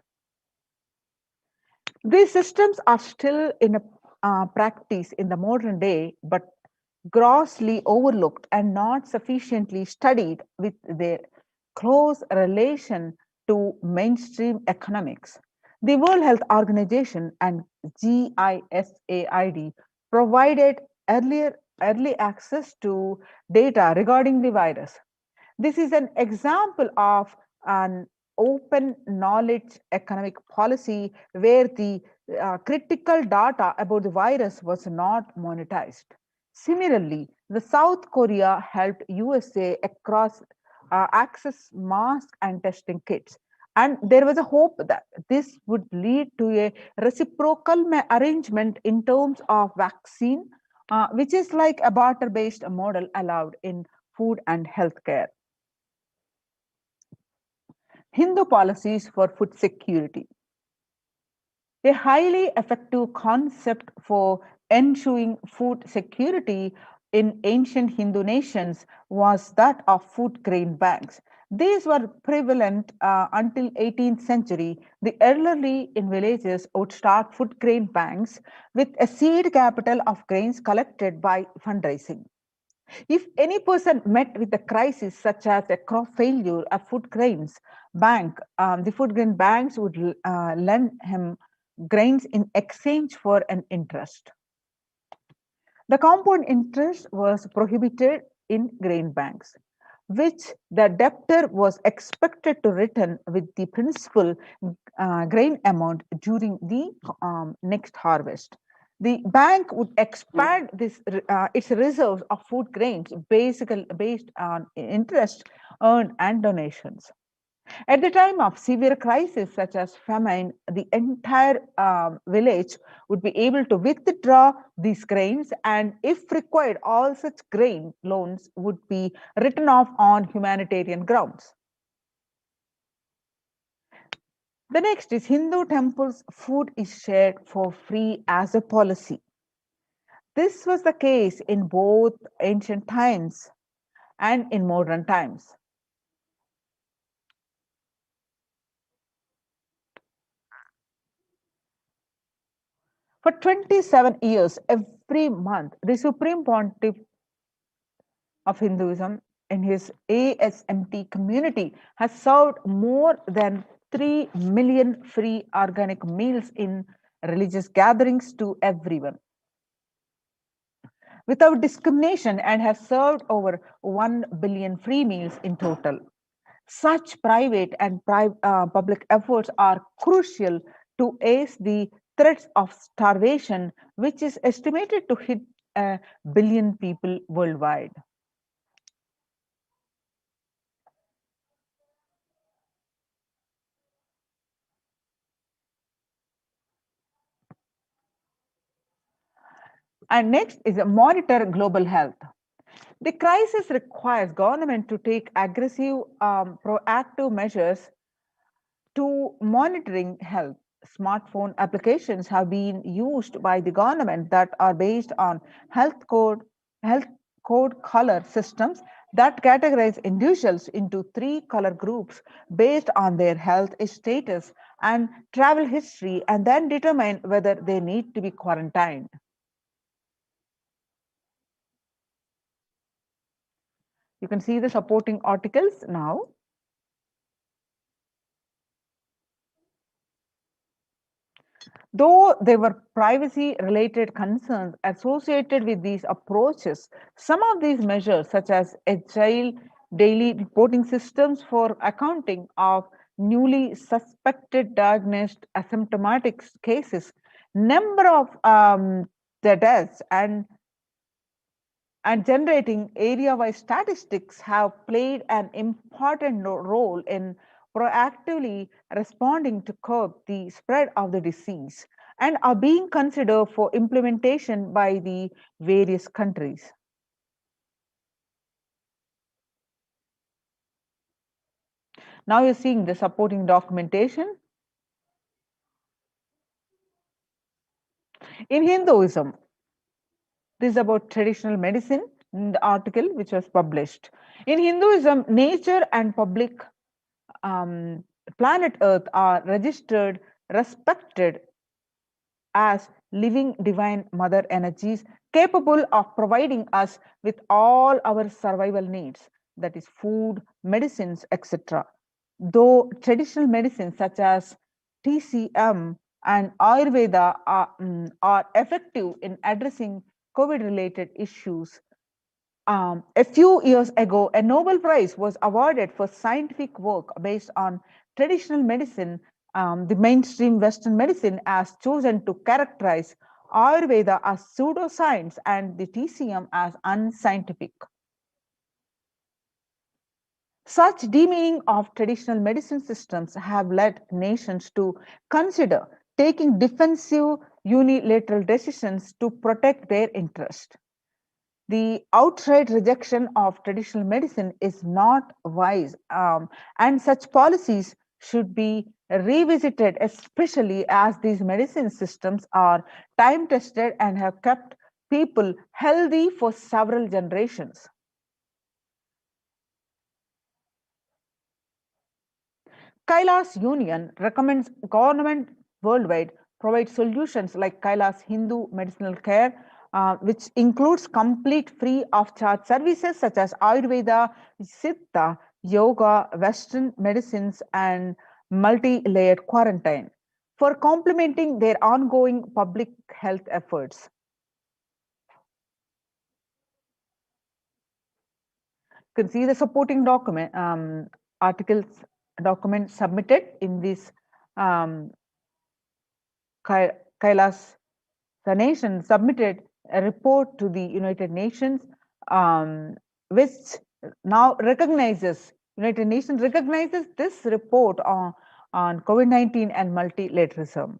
S2: These systems are still in a practice in the modern day, but grossly overlooked and not sufficiently studied with their close relation to mainstream economics. The World Health Organization and GISAID provided early access to data regarding the virus. This is an example of an open knowledge economic policy where the critical data about the virus was not monetized. Similarly, the South Korea helped USA across access masks and testing kits. And there was a hope that this would lead to a reciprocal arrangement in terms of vaccine, which is like a barter based model allowed in food and healthcare. Hindu policies for food security. A highly effective concept for ensuring food security in ancient Hindu nations was that of food grain banks. These were prevalent until 18th century. The elderly in villages would start food grain banks with a seed capital of grains collected by fundraising. If any person met with a crisis such as a crop failure, a food grains bank, the food grain banks would lend him grains in exchange for an interest. The compound interest was prohibited in grain banks, which the debtor was expected to return with the principal grain amount during the next harvest. The bank would expand its reserves of food grains basically based on interest earned and donations. At the time of severe crisis such as famine, the entire village would be able to withdraw these grains, and if required, all such grain loans would be written off on humanitarian grounds. The next is Hindu temples, food is shared for free as a policy. This was the case in both ancient times and in modern times. For 27 years, every month, the Supreme Pontiff of Hinduism in his ASMT community has served more than 3 million free organic meals in religious gatherings to everyone without discrimination and has served over 1 billion free meals in total. Such private and public efforts are crucial to ace the threats of starvation, which is estimated to hit a billion people worldwide. And next is monitor global health. The crisis requires government to take aggressive, proactive measures to monitoring health. Smartphone applications have been used by the government that are based on health code color systems that categorize individuals into three color groups based on their health status and travel history, and then determine whether they need to be quarantined. You can see the supporting articles now. Though there were privacy related concerns associated with these approaches, some of these measures, such as agile daily reporting systems for accounting of newly suspected diagnosed asymptomatic cases, number of the deaths, and generating area-wide statistics have played an important role in proactively responding to curb the spread of the disease and are being considered for implementation by the various countries. Now you're seeing the supporting documentation. In Hinduism, this is about traditional medicine, the article which was published. In Hinduism, nature and public um, planet Earth are registered, respected as living divine mother energies capable of providing us with all our survival needs, that is, food, medicines, etc. Though traditional medicines such as TCM and Ayurveda are effective in addressing COVID related issues, a few years ago, a Nobel Prize was awarded for scientific work based on traditional medicine. The mainstream Western medicine has chosen to characterize Ayurveda as pseudoscience and the TCM as unscientific. Such demeaning of traditional medicine systems have led nations to consider taking defensive unilateral decisions to protect their interest. The outright rejection of traditional medicine is not wise, and such policies should be revisited, especially as these medicine systems are time tested and have kept people healthy for several generations. Kailas Union recommends government worldwide provide solutions like Kailas Hindu medicinal care which includes complete free of charge services such as Ayurveda, Siddha, yoga, Western medicines, and multi layered quarantine for complementing their ongoing public health efforts. You can see the supporting document articles document submitted in this um, Kailas. The nation submitted a report to the United Nations, which now recognizes United Nations recognizes this report on COVID-19 and multilateralism.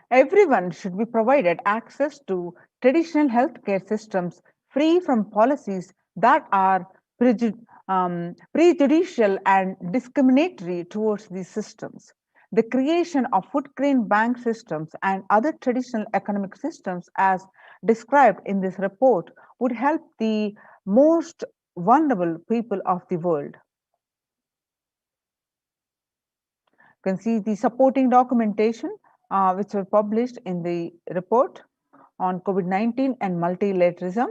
S2: Everyone should be provided access to traditional healthcare systems free from policies that are prejudicial and discriminatory towards these systems. The creation of food grain bank systems and other traditional economic systems, as described in this report, would help the most vulnerable people of the world. You can see the supporting documentation which were published in the report on COVID-19 and multilateralism.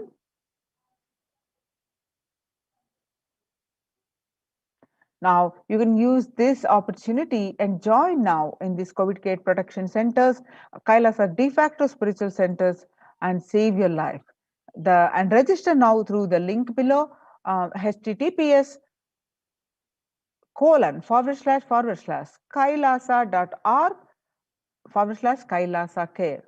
S2: Now, you can use this opportunity and join now in these COVID care protection centers, Kailasa de facto spiritual centers, and save your life. And register now through the link below, https :// kailasa.org / Kailasa care.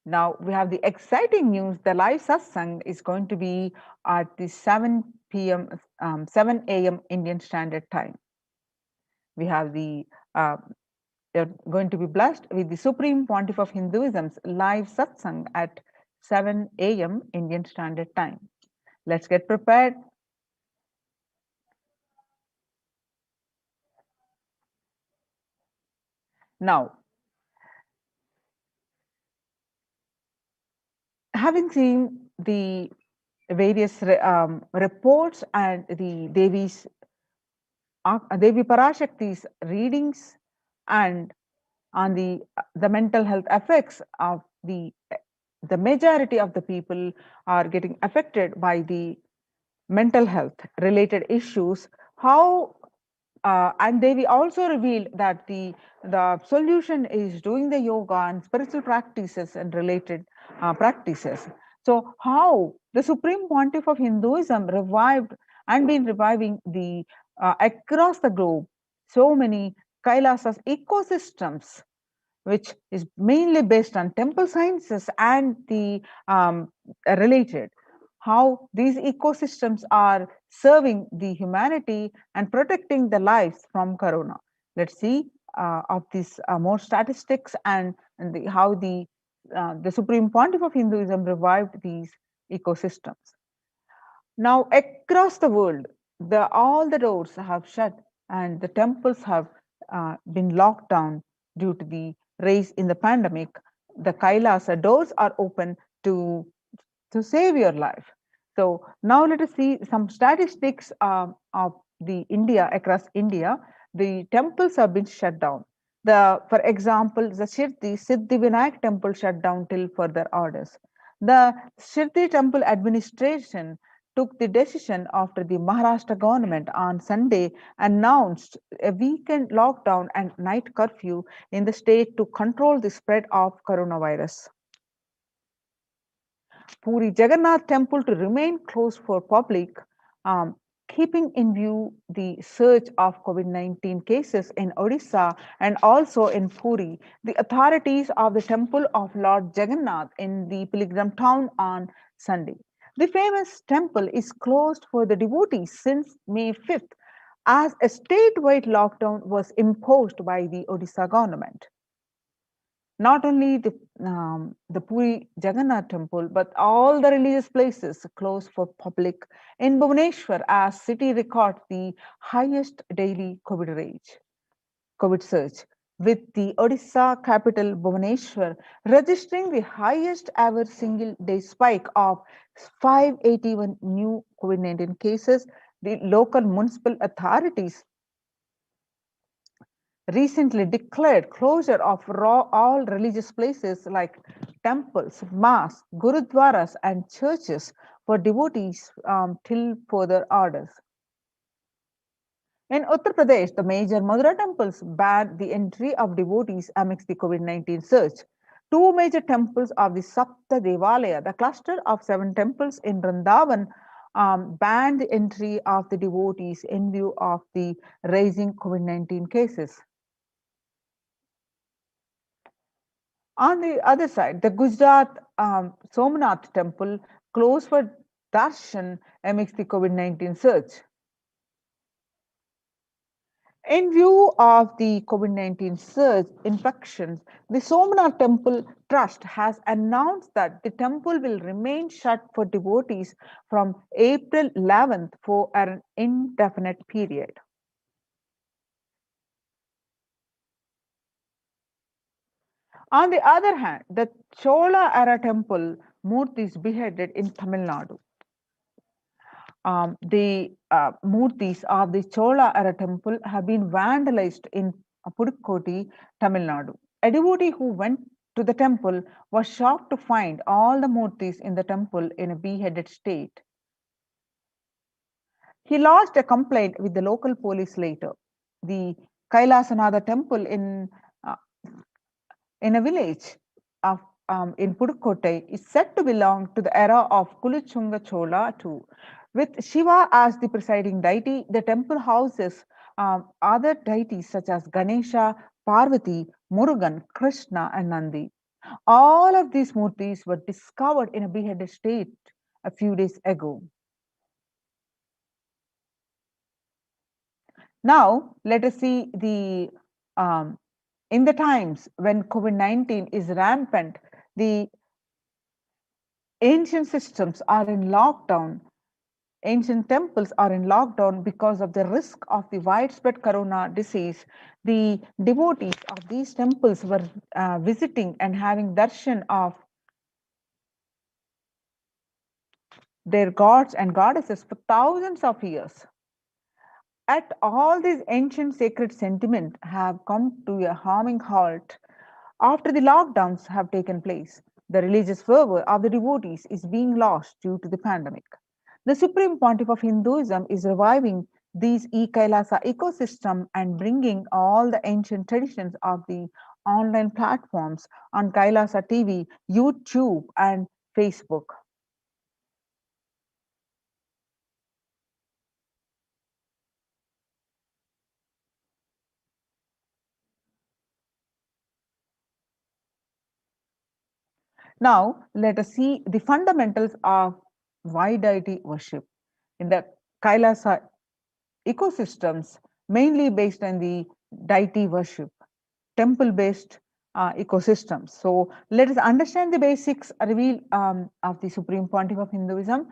S2: Now we have the exciting news. The live satsang is going to be at the 7 p.m. 7 a.m. Indian Standard Time. We have the you're going to be blessed with the Supreme Pontiff of Hinduism's live satsang at 7 a.m. Indian Standard Time. Let's get prepared. Now, having seen the various reports and the Devi Parashakti's readings and on the mental health effects of the majority of the people are getting affected by the mental health related issues, how and they also revealed that the solution is doing the yoga and spiritual practices and related practices. So how the Supreme Pontiff of Hinduism revived and been reviving the across the globe so many Kailasas ecosystems, which is mainly based on temple sciences and the related, how these ecosystems are serving the humanity and protecting the lives from corona. Let's see of these more statistics and how the Supreme Pontiff of Hinduism revived these ecosystems. Now across the world, all the doors have shut and the temples have been locked down due to the rise in the pandemic, the Kailasa doors are open to save your life. So now let us see some statistics of the India across India. The temples have been shut down. For example, the Siddhi Vinayak temple shut down till further orders. The Siddhi temple administration took the decision after the Maharashtra government on Sunday announced a weekend lockdown and night curfew in the state to control the spread of coronavirus. Puri Jagannath temple to remain closed for public, um, keeping in view the surge of COVID-19 cases in Odisha and also in Puri. The authorities of the temple of Lord Jagannath in the pilgrim town on Sunday. The famous temple is closed for the devotees since May 5th as a statewide lockdown was imposed by the Odisha government. Not only the Puri Jagannath temple, but all the religious places closed for public in Bhubaneswar as city records the highest daily COVID surge, with the Odisha capital Bhubaneswar registering the highest ever single day spike of 581 new COVID-19 cases. The local municipal authorities recently declared closure of all religious places like temples, mosques, gurudwaras, and churches for devotees till further orders. In Uttar Pradesh, the major Madura temples banned the entry of devotees amidst the COVID-19 surge. Two major temples of the Sapta Devalaya, the cluster of 7 temples in Vrindavan, banned the entry of the devotees in view of the rising COVID-19 cases. On the other side, the Gujarat Somnath temple closed for darshan amidst the COVID-19 surge. In view of the COVID-19 surge infections, the Somnath Temple Trust has announced that the temple will remain shut for devotees from April 11th for an indefinite period. On the other hand, the Chola era temple Murtis beheaded in Tamil Nadu. The Murtis of the Chola era temple have been vandalized in Pudukkoti, Tamil Nadu. A devotee who went to the temple was shocked to find all the Murtis in the temple in a beheaded state. He lodged a complaint with the local police later. The Kailasanada temple uh, in a village of, in Pudukkottai is said to belong to the era of Kuluchunga Chola too. With Shiva as the presiding deity, the temple houses other deities such as Ganesha, Parvati, Murugan, Krishna, and Nandi. All of these murtis were discovered in a beheaded state a few days ago. Now, let us see in the times when COVID-19 is rampant, the ancient systems are in lockdown. Ancient temples are in lockdown because of the risk of the widespread corona disease. The devotees of these temples were visiting and having darshan of their gods and goddesses for thousands of years. At all these ancient sacred sentiments have come to a harming halt after the lockdowns have taken place. The religious fervor of the devotees is being lost due to the pandemic. The Supreme Pontiff of Hinduism is reviving these Kailasa ecosystem and bringing all the ancient traditions of the online platforms on Kailasa TV, YouTube, and Facebook. Now, let us see the fundamentals of why deity worship. In the Kailasa ecosystems, mainly based on the deity worship, temple based ecosystems. So, let us understand the basics revealed of the Supreme Pontiff of Hinduism.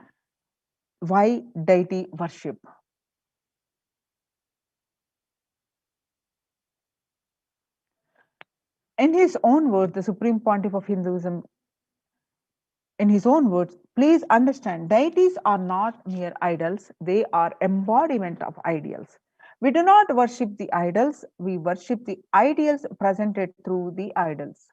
S2: Why deity worship? In his own words, the Supreme Pontiff of Hinduism, in his own words, please understand, deities are not mere idols, they are embodiment of ideals. We do not worship the idols, we worship the ideals presented through the idols.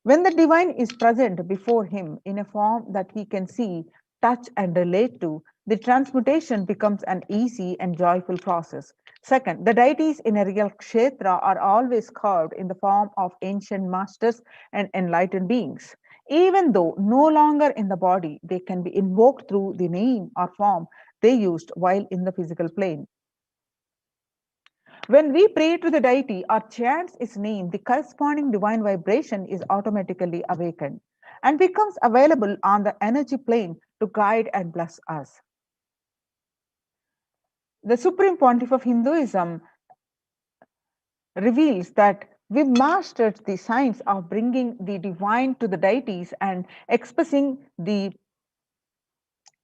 S2: When the divine is present before him in a form that he can see, touch, and relate to, the transmutation becomes an easy and joyful process. Second, the deities in a real kshetra are always carved in the form of ancient masters and enlightened beings. Even though no longer in the body, they can be invoked through the name or form they used while in the physical plane. When we pray to the deity or chant its name, the corresponding divine vibration is automatically awakened and becomes available on the energy plane to guide and bless us. The Supreme Pontiff of Hinduism reveals that we mastered the science of bringing the divine to the deities and expressing the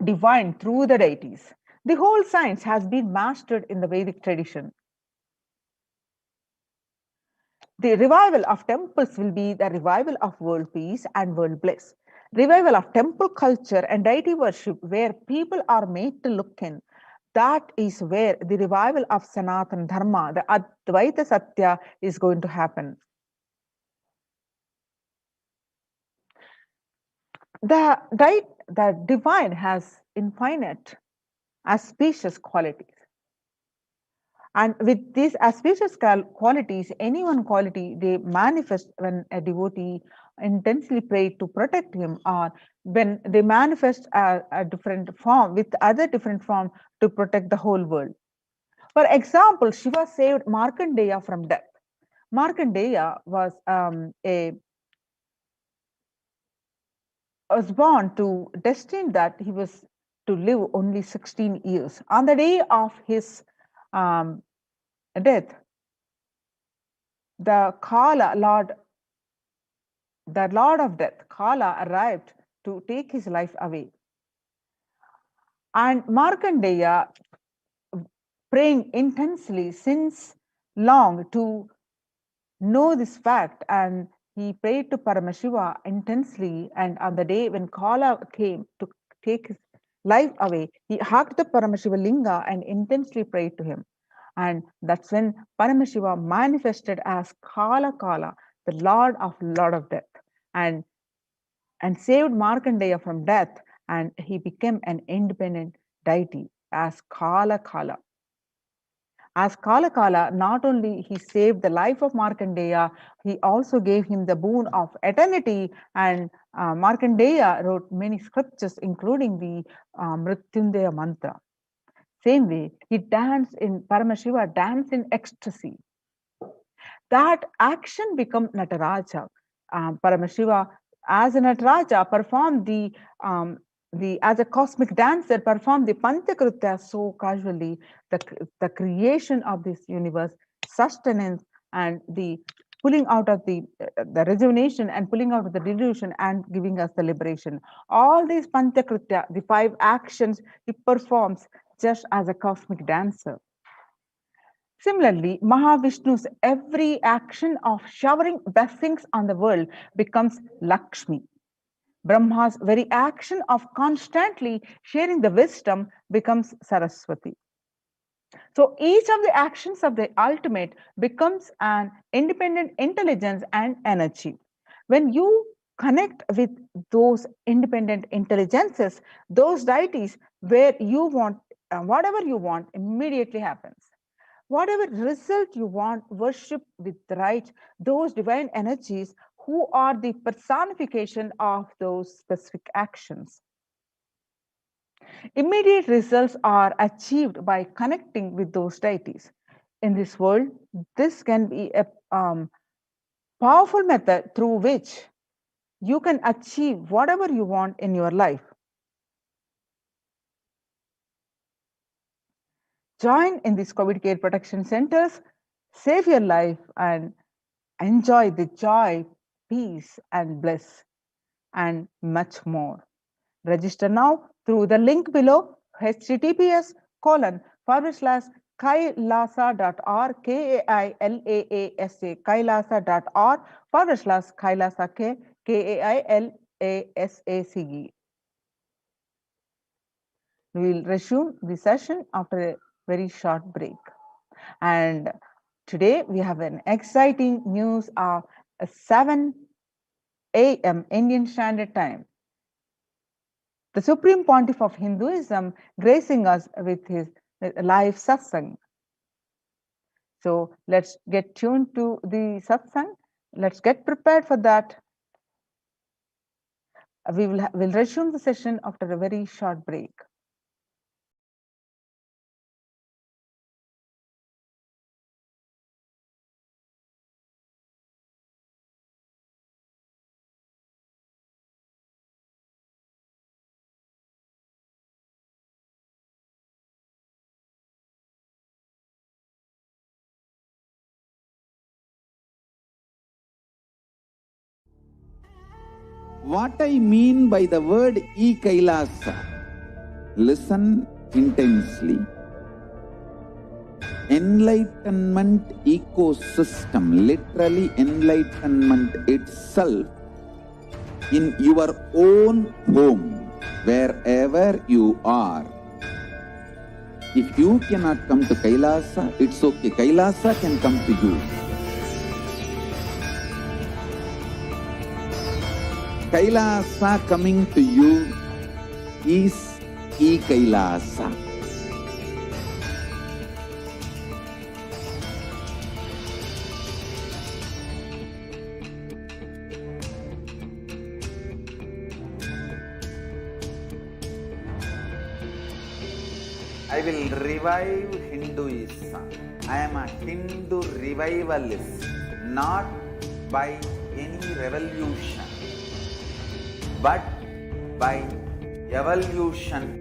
S2: divine through the deities. The whole science has been mastered in the Vedic tradition. The revival of temples will be the revival of world peace and world bliss. Revival of temple culture and deity worship, where people are made to look in. That is where the revival of Sanatana Dharma, the Advaita Satya, is going to happen. The divine has infinite, auspicious qualities. And with these auspicious qualities, any one quality they manifest when a devotee intensely prays to protect him, or when they manifest a different form with other different form to protect the whole world. For example, Shiva saved Markandeya from death. Markandeya was born to destined that he was to live only 16 years. On the day of his death, the Kala Lord, the Lord of Death, Kala, arrived to take his life away. And Markandeya, praying intensely since long to know this fact, and he prayed to Paramashiva intensely. And on the day when Kala came to take his life away, he hugged the Paramashiva Linga and intensely prayed to him. And that's when Paramashiva manifested as Kala Kala, the Lord of Death, and saved Markandeya from death, and he became an independent deity as Kala Kala. As Kala Kala, not only he saved the life of Markandeya, he also gave him the boon of eternity. And Markandeya wrote many scriptures, including the Mrityunjaya mantra. Same way, he danced in Paramashiva, danced in ecstasy. That action become Nataraja. Paramashiva, as a Nataraja, performed the as a cosmic dancer, performed the Panchakritya so casually. The creation of this universe, sustenance, and the pulling out of the rejuvenation and pulling out of the delusion and giving us the liberation. All these Panchakritya, the 5 actions, he performs just as a cosmic dancer. Similarly, Mahavishnu's every action of showering blessings on the world becomes Lakshmi. Brahma's very action of constantly sharing the wisdom becomes Saraswati. So each of the actions of the ultimate becomes an independent intelligence and energy. When you connect with those independent intelligences, those deities, where you want, whatever you want immediately happens. Whatever result you want, worship with right those divine energies who are the personification of those specific actions. Immediate results are achieved by connecting with those deities. In this world, this can be a powerful method through which you can achieve whatever you want in your life. Join in these COVID care protection centers, save your life, and enjoy the joy, peace, and bliss, and much more. Register now through the link below, https:// kailasa.org, Kailasa, kailasa.org/Kailasa, Kailasace. We will resume the session after a very short break. And today we have an exciting news of 7 a.m. Indian Standard Time. The Supreme Pontiff of Hinduism gracing us with his live satsang. So let's get tuned to the satsang. Let's get prepared for that. We'll resume the session after a very short break.
S3: What I mean by the word Kailasa, listen intensely. Enlightenment ecosystem, literally enlightenment itself, in your own home, wherever you are. If you cannot come to Kailasa, it's okay. Kailasa can come to you. Kailasa coming to you is Kailasa. I will revive Hinduism. I am a Hindu revivalist, not by any revolution, but by evolution.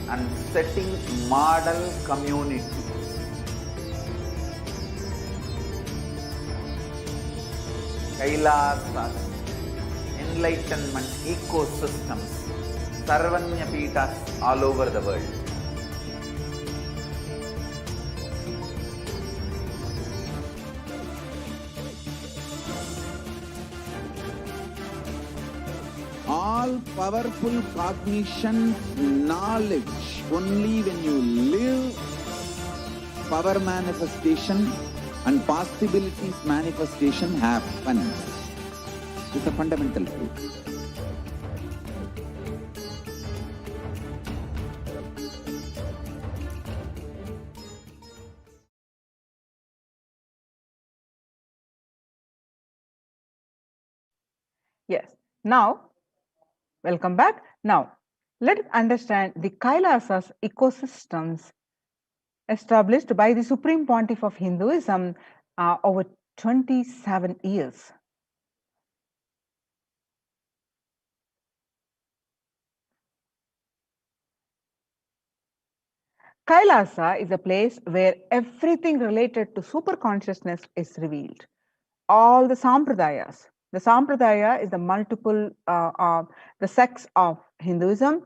S3: And setting model community. Kailasa, enlightenment ecosystems, Sarvanya Pitas all over the world. All powerful cognition, knowledge, only when you live, power manifestation and possibilities manifestation happens. It's a fundamental truth.
S2: Yes. Now, welcome back. Now, let us understand the Kailasas ecosystems established by the Supreme Pontiff of Hinduism over 27 years. Kailasa is a place where everything related to superconsciousness is revealed. All the sampradayas. The sampradaya is the multiple, the sects of Hinduism,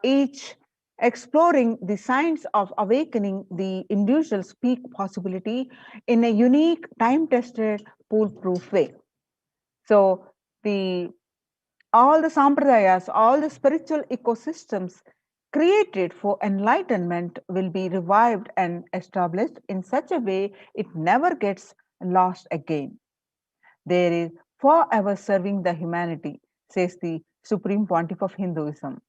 S2: each exploring the science of awakening the individual's peak possibility in a unique, time-tested, foolproof way. So all the sampradayas, all the spiritual ecosystems created for enlightenment will be revived and established in such a way it never gets lost again. There is forever serving the humanity, says the Supreme Pontiff of Hinduism.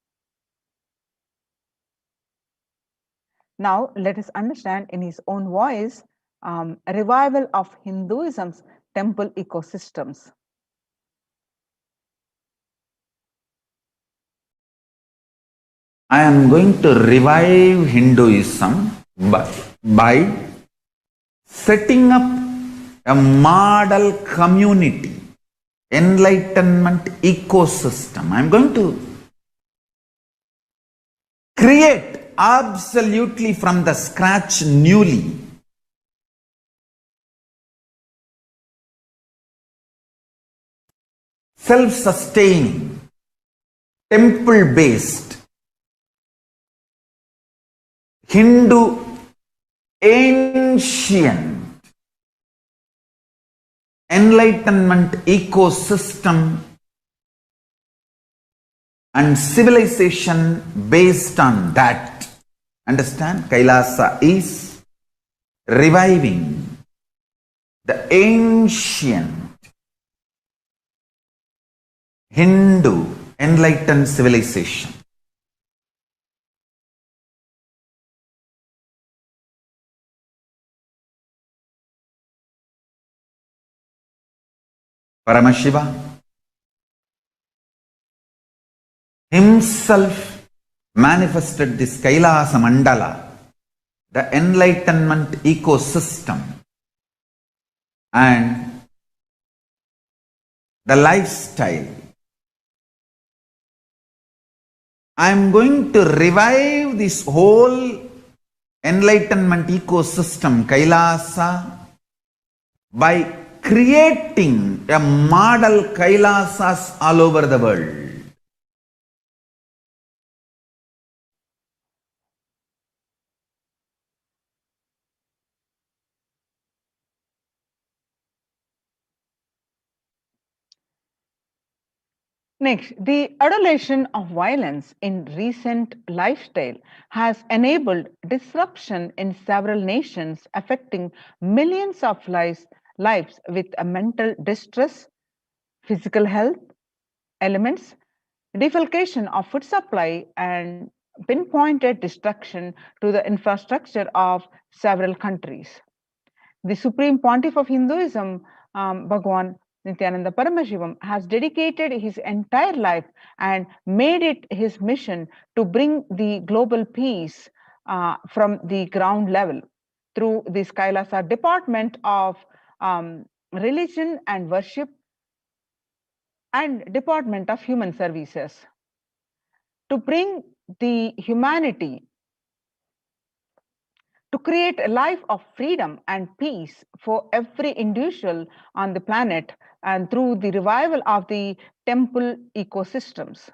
S2: Now, let us understand in his own voice a revival of Hinduism's temple ecosystems.
S3: I am going to revive Hinduism by setting up a model community, enlightenment ecosystem. I am going to create absolutely from the scratch newly. Self-sustaining, temple-based, Hindu ancient enlightenment ecosystem and civilization based on that. Understand? Kailasa is reviving the ancient Hindu enlightened civilization. Paramashiva himself manifested this Kailasa Mandala, the enlightenment ecosystem, and the lifestyle. I am going to revive this whole enlightenment ecosystem, Kailasa, by creating a model Kailasas all over the world.
S2: Next, the adulation of violence in recent lifestyle has enabled disruption in several nations, affecting millions of lives with a mental distress, physical health elements, defalcation of food supply, and pinpointed destruction to the infrastructure of several countries. The Supreme Pontiff of Hinduism, Bhagwan Nithyananda Paramashivam, has dedicated his entire life and made it his mission to bring the global peace from the ground level through the Kailasa Department of Religion and Worship and Department of Human Services. To bring the humanity to create a life of freedom and peace for every individual on the planet and through the revival of the temple ecosystems.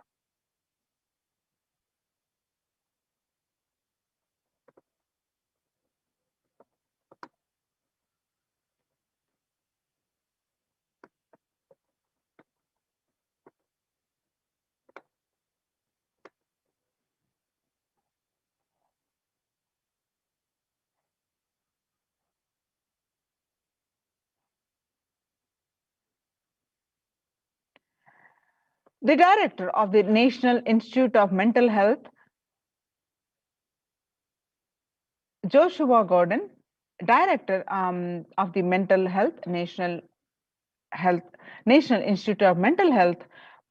S2: The director of the National Institute of Mental Health, Joshua Gordon, director of the Mental Health, National Institute of Mental Health,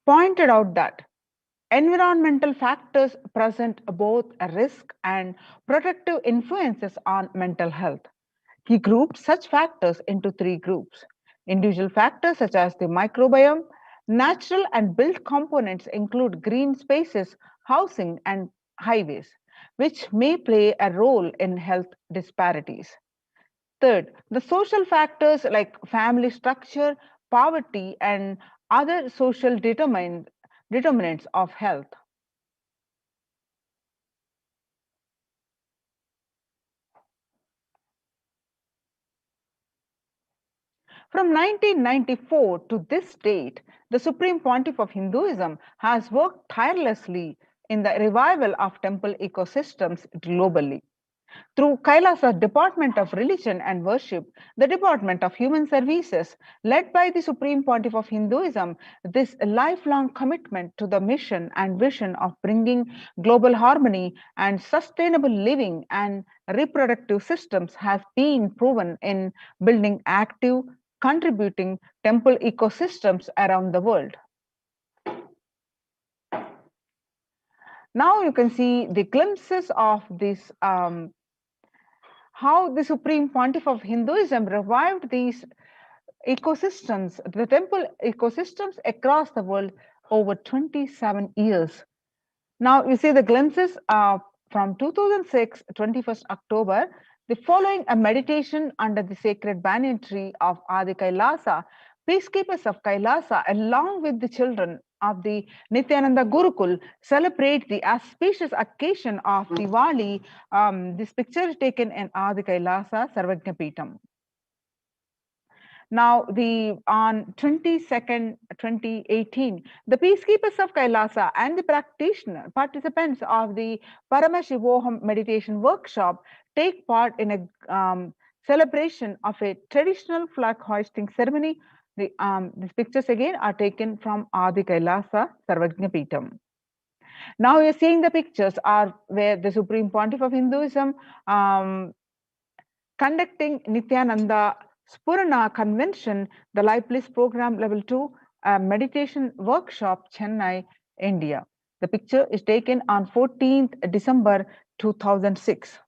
S2: pointed out that environmental factors present both a risk and protective influences on mental health. He grouped such factors into three groups. Individual factors such as the microbiome, natural and built components include green spaces, housing, and highways, which may play a role in health disparities. Third, the social factors like family structure, poverty, and other social determinants of health. From 1994 to this date, the Supreme Pontiff of Hinduism has worked tirelessly in the revival of temple ecosystems globally. Through Kailasa Department of Religion and Worship, the Department of Human Services, led by the Supreme Pontiff of Hinduism, this lifelong commitment to the mission and vision of bringing global harmony and sustainable living and reproductive systems has been proven in building active, contributing temple ecosystems around the world. Now you can see the glimpses of this how the Supreme Pontiff of Hinduism revived these ecosystems, the temple ecosystems across the world over 27 years. Now you see the glimpses from 2006, 21st October, the following a meditation under the sacred banyan tree of Adi Kailasa, peacekeepers of Kailasa, along with the children of the Nithyananda Gurukul, celebrate the auspicious occasion of Diwali. This picture is taken in Adi Kailasa, Sarvajna Peetam. Now, on 22nd, 2018, the peacekeepers of Kailasa and the practitioner participants of the Paramashivoham meditation workshop take part in a celebration of a traditional flag hoisting ceremony. These pictures again are taken from Adi Kailasa Sarvajna Peetam. Now you're seeing the pictures are where the Supreme Pontiff of Hinduism conducting Nithyananda Spurana Convention, the Life Bliss Program Level 2 meditation workshop, Chennai, India. The picture is taken on 14th December 2006.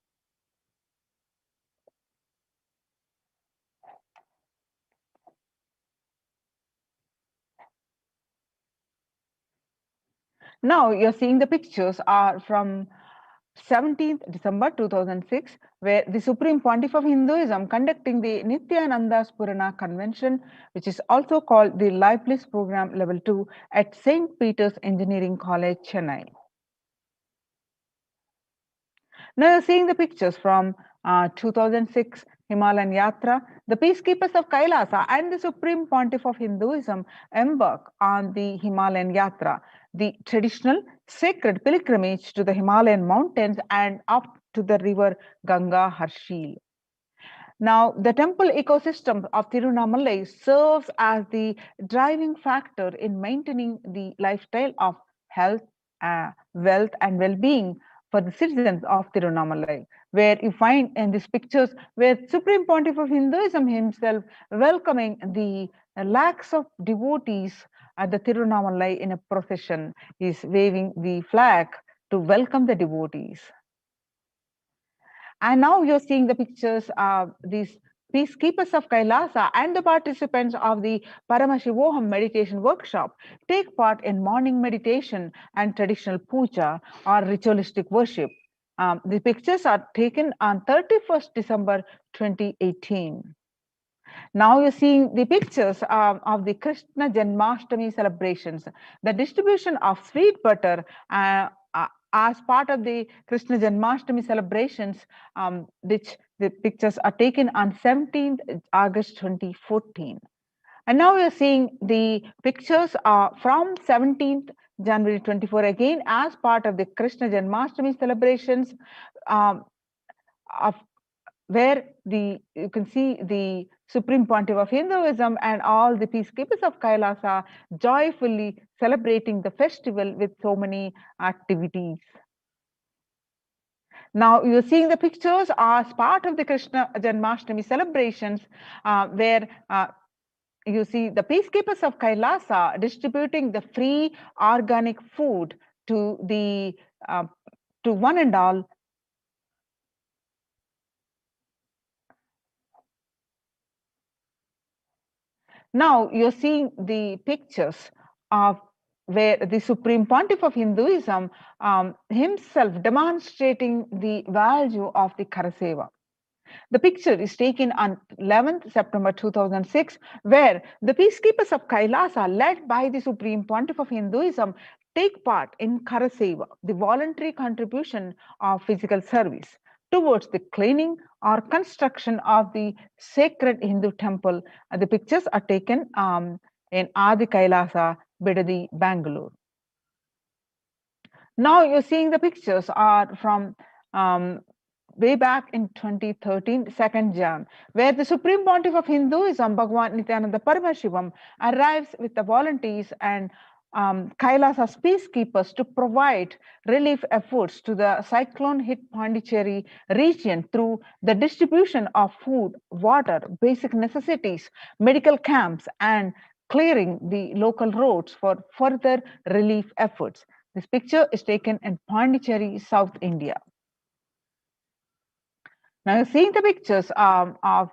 S2: Now you're seeing the pictures are from 17th December 2006, where the Supreme Pontiff of Hinduism conducting the Nithyananda Spurana Convention, which is also called the Life Bliss Program Level 2 at St. Peter's Engineering College, Chennai. Now you're seeing the pictures from 2006 Himalayan Yatra. The peacekeepers of Kailasa and the Supreme Pontiff of Hinduism embark on the Himalayan Yatra, the traditional sacred pilgrimage to the Himalayan mountains and up to the river Ganga Harshil. Now, the temple ecosystem of Tirunamalai serves as the driving factor in maintaining the lifestyle of health, wealth, and well-being for the citizens of Tirunamalai, where you find in these pictures where Supreme Pontiff of Hinduism himself welcoming the lakhs of devotees at the Tirunamalai in a procession. He is waving the flag to welcome the devotees. And now you're seeing the pictures of these peacekeepers of Kailasa and the participants of the Paramashivoham meditation workshop take part in morning meditation and traditional puja or ritualistic worship. The pictures are taken on 31st December 2018. Now you're seeing the pictures of the Krishna Janmashtami celebrations, the distribution of sweet butter as part of the Krishna Janmashtami celebrations, which the pictures are taken on 17th August 2014. And now we are seeing the pictures from 17th January 24 again as part of the Krishna Janmashtami celebrations, of where you can see the Supreme Pontiff of Hinduism and all the peacekeepers of Kailasa joyfully celebrating the festival with so many activities. Now you're seeing the pictures as part of the Krishna Janmashtami celebrations, where you see the peacekeepers of Kailasa distributing the free organic food to the to one and all. Now you're seeing the pictures of where the Supreme Pontiff of Hinduism himself demonstrating the value of the Karaseva. The picture is taken on 11th September 2006, where the peacekeepers of Kailasa, led by the Supreme Pontiff of Hinduism, take part in Karaseva, the voluntary contribution of physical service towards the cleaning or construction of the sacred Hindu temple. The pictures are taken in Adi Kailasa, Bidadi, Bangalore. Now you're seeing the pictures are from way back in 2013, 2nd Jan, where the Supreme Pontiff of Hinduism, Bhagwan Nithyananda Paramashivam, arrives with the volunteers and Kailasa's peacekeepers to provide relief efforts to the cyclone-hit Pondicherry region through the distribution of food, water, basic necessities, medical camps, and clearing the local roads for further relief efforts. This picture is taken in Pondicherry, South India. Now you're seeing the pictures of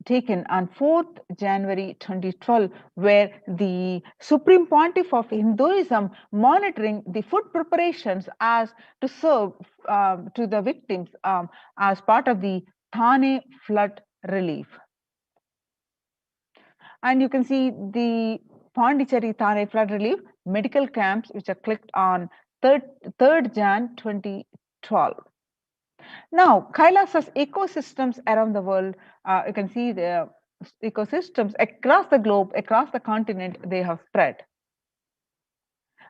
S2: taken on 4th January 2012, where the Supreme Pontiff of Hinduism monitoring the food preparations as to serve to the victims as part of the Thane flood relief. And you can see the Pondicherry Thane flood relief medical camps, which are clicked on 3rd Jan 2012. Now, Kailasa's ecosystems around the world, you can see the ecosystems across the globe, across the continent, they have spread.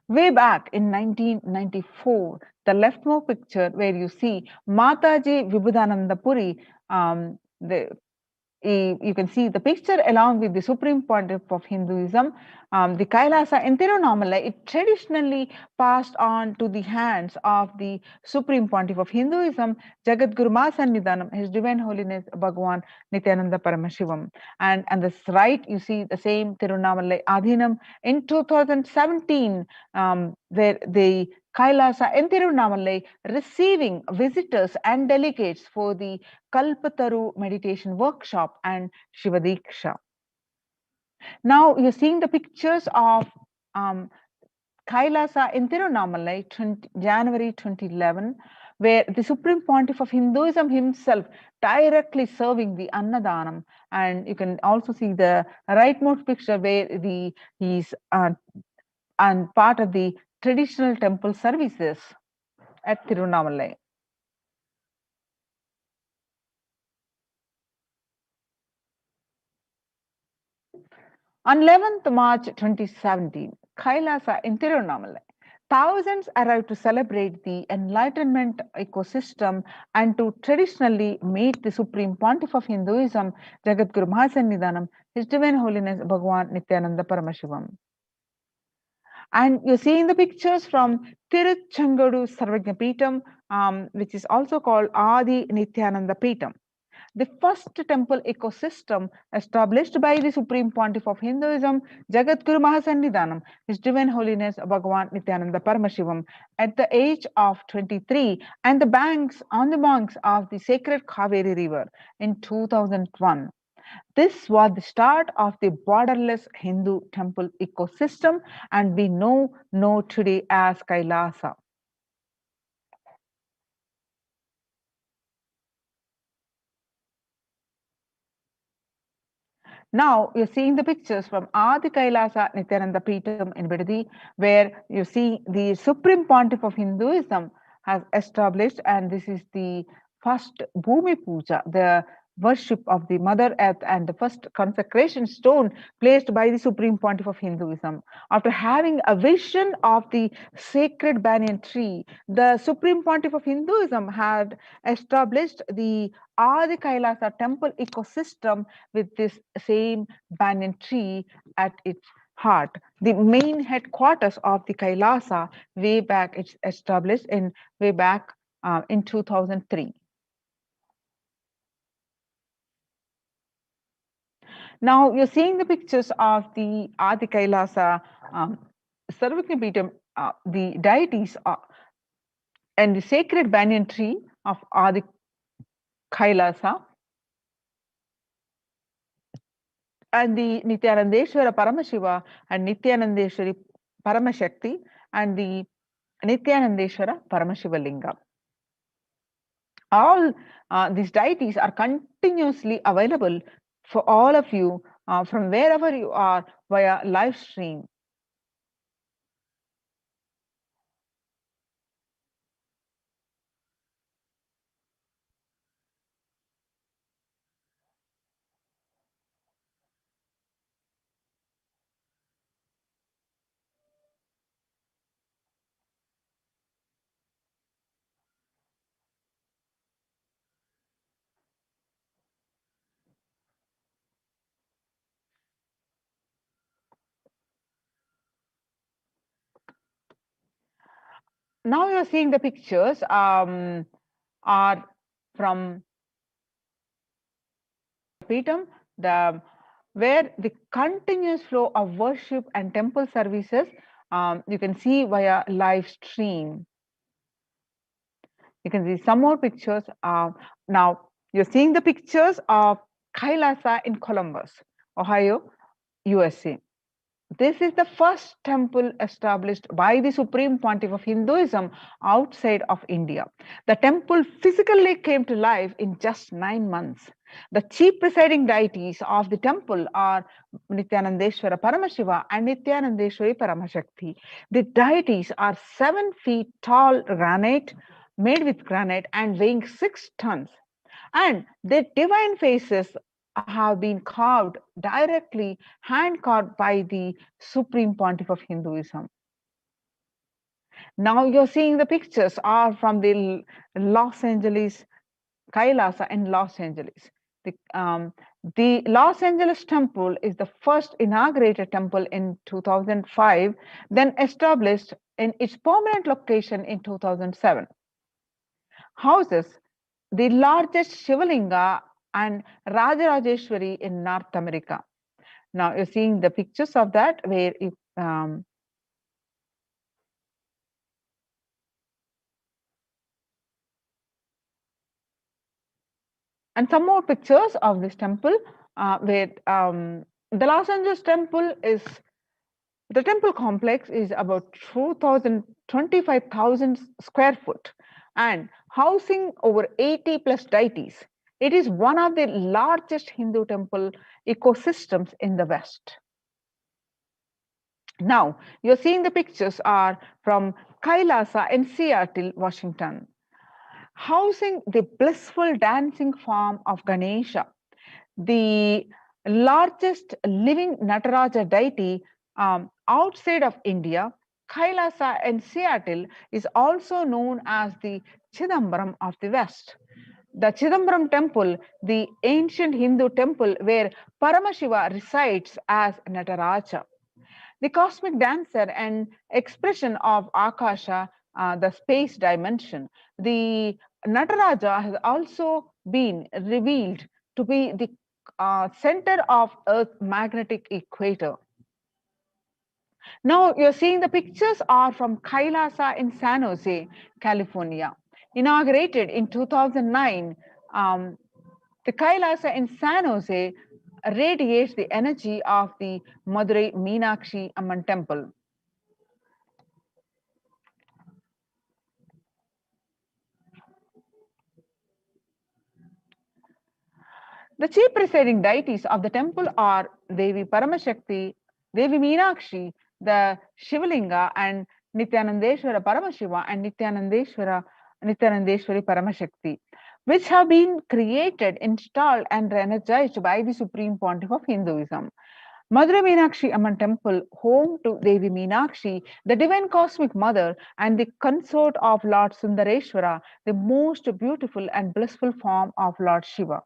S2: Way back in 1994, the leftmost picture where you see Mataji Vibhudananda Puri, you can see the picture along with the Supreme Pontiff of Hinduism, the Kailasa in Tirunamalai, it traditionally passed on to the hands of the Supreme Pontiff of Hinduism, Jagadguru Mahasannidhanam, His Divine Holiness Bhagavan Nithyananda Paramashivam. And on this right, you see the same Tirunamalai Adhinam in 2017, where the Kailasa in Tirunamalai receiving visitors and delegates for the Kalpataru meditation workshop and Shivadiksha. Now you're seeing the pictures of Kailasa in Tirunamalai, January 2011, where the Supreme Pontiff of Hinduism himself directly serving the Annadanam. And you can also see the rightmost picture where he's and part of the traditional temple services at Tirunamalai. On 11th March 2017, Kailasa in Tirunamalai, thousands arrived to celebrate the enlightenment ecosystem and to traditionally meet the Supreme Pontiff of Hinduism, Jagadguru Mahasannidhanam, His Divine Holiness Bhagavan Nithyananda Paramashivam. And you're seeing the pictures from Tiruchengodu Sarvajna Peetam, which is also called Adi Nithyananda Peetam. The first temple ecosystem established by the Supreme Pontiff of Hinduism, Jagadguru Mahasannidhanam, His Divine Holiness Bhagavan Nithyananda Paramashivam, at the age of 23, and the banks of the sacred Kaveri River in 2001. This was the start of the borderless Hindu temple ecosystem, and we know today as Kailasa. Now you're seeing the pictures from Adi Kailasa Nithyananda Peetam in Bidadi, where you see the Supreme Pontiff of Hinduism has established, and this is the first Bhumi Puja, the worship of the Mother Earth, and the first consecration stone placed by the Supreme Pontiff of Hinduism. After having a vision of the sacred banyan tree, the Supreme Pontiff of Hinduism had established the Adi Kailasa temple ecosystem with this same banyan tree at its heart. The main headquarters of the Kailasa way back, it's established in 2003. Now you're seeing the pictures of the Adi Kailasa Sarvajna Peetam, the deities and the sacred banyan tree of Adi Kailasa, and the Nithyanandeshwara Paramashiva and Nithyanandeshwari Paramashakti and the Nithyanandeshwara Paramashiva Linga. All these deities are continuously available for all of you from wherever you are via live stream. Now you're seeing the pictures are from Peetam, where the continuous flow of worship and temple services you can see via live stream. You can see some more pictures. Now you're seeing the pictures of Kailasa in Columbus, Ohio, USA. This is the first temple established by the Supreme Pontiff of Hinduism outside of India. The temple physically came to life in just 9 months. The chief presiding deities of the temple are Nithyanandeshwara Paramashiva and Nithyanandeshwari Paramashakti. The deities are 7 feet tall granite, made with granite and weighing 6 tons. And their divine faces have been carved directly, hand carved by the Supreme Pontiff of Hinduism. Now you're seeing the pictures are from the Los Angeles, Kailasa in Los Angeles. The Los Angeles temple is the first inaugurated temple in 2005, then established in its permanent location in 2007. Houses the largest Shivalinga and Rajarajeshwari in North America. Now you're seeing the pictures of that where it, and some more pictures of this temple where the Los Angeles temple is, the temple complex is about 25,000 square foot and housing over 80 plus deities. It is one of the largest Hindu temple ecosystems in the West. Now, you're seeing the pictures are from Kailasa in Seattle, Washington, housing the blissful dancing form of Ganesha, the largest living Nataraja deity outside of India. Kailasa in Seattle is also known as the Chidambaram of the West. The Chidambaram temple, the ancient Hindu temple where Paramashiva resides as Nataraja. The cosmic dancer and expression of Akasha, the space dimension. The Nataraja has also been revealed to be the center of Earth's magnetic equator. Now you're seeing the pictures are from Kailasa in San Jose, California. Inaugurated in 2009, the Kailasa in San Jose radiates the energy of the Madurai Meenakshi Amman temple. The chief presiding deities of the temple are Devi Paramashakti, Devi Meenakshi, the Shivalinga, and Nithyanandeshwara Paramashiva and Nithyanandeshwari Paramashakti, which have been created, installed, and energized by the Supreme Pontiff of Hinduism. Madurai Meenakshi Amman temple, home to Devi Meenakshi, the divine cosmic mother and the consort of Lord Sundareshwara, the most beautiful and blissful form of Lord Shiva.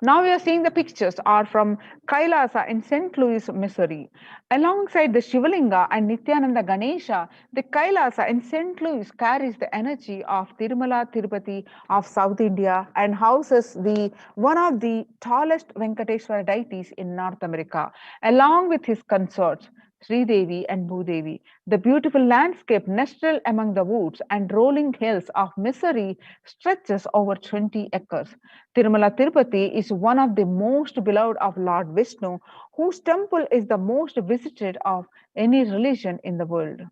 S2: Now we are seeing the pictures are from Kailasa in St. Louis, Missouri. Alongside the Shivalinga and Nithyananda Ganesha, the Kailasa in St. Louis carries the energy of Tirumala Tirupati of South India and houses the one of the tallest Venkateshwara deities in North America, along with his consorts. Sri Devi and Bhudevi. The beautiful landscape nestled among the woods and rolling hills of Missouri stretches over 20 acres. Tirumala Tirupati is one of the most beloved of Lord Vishnu, whose temple is the most visited of any religion in the world.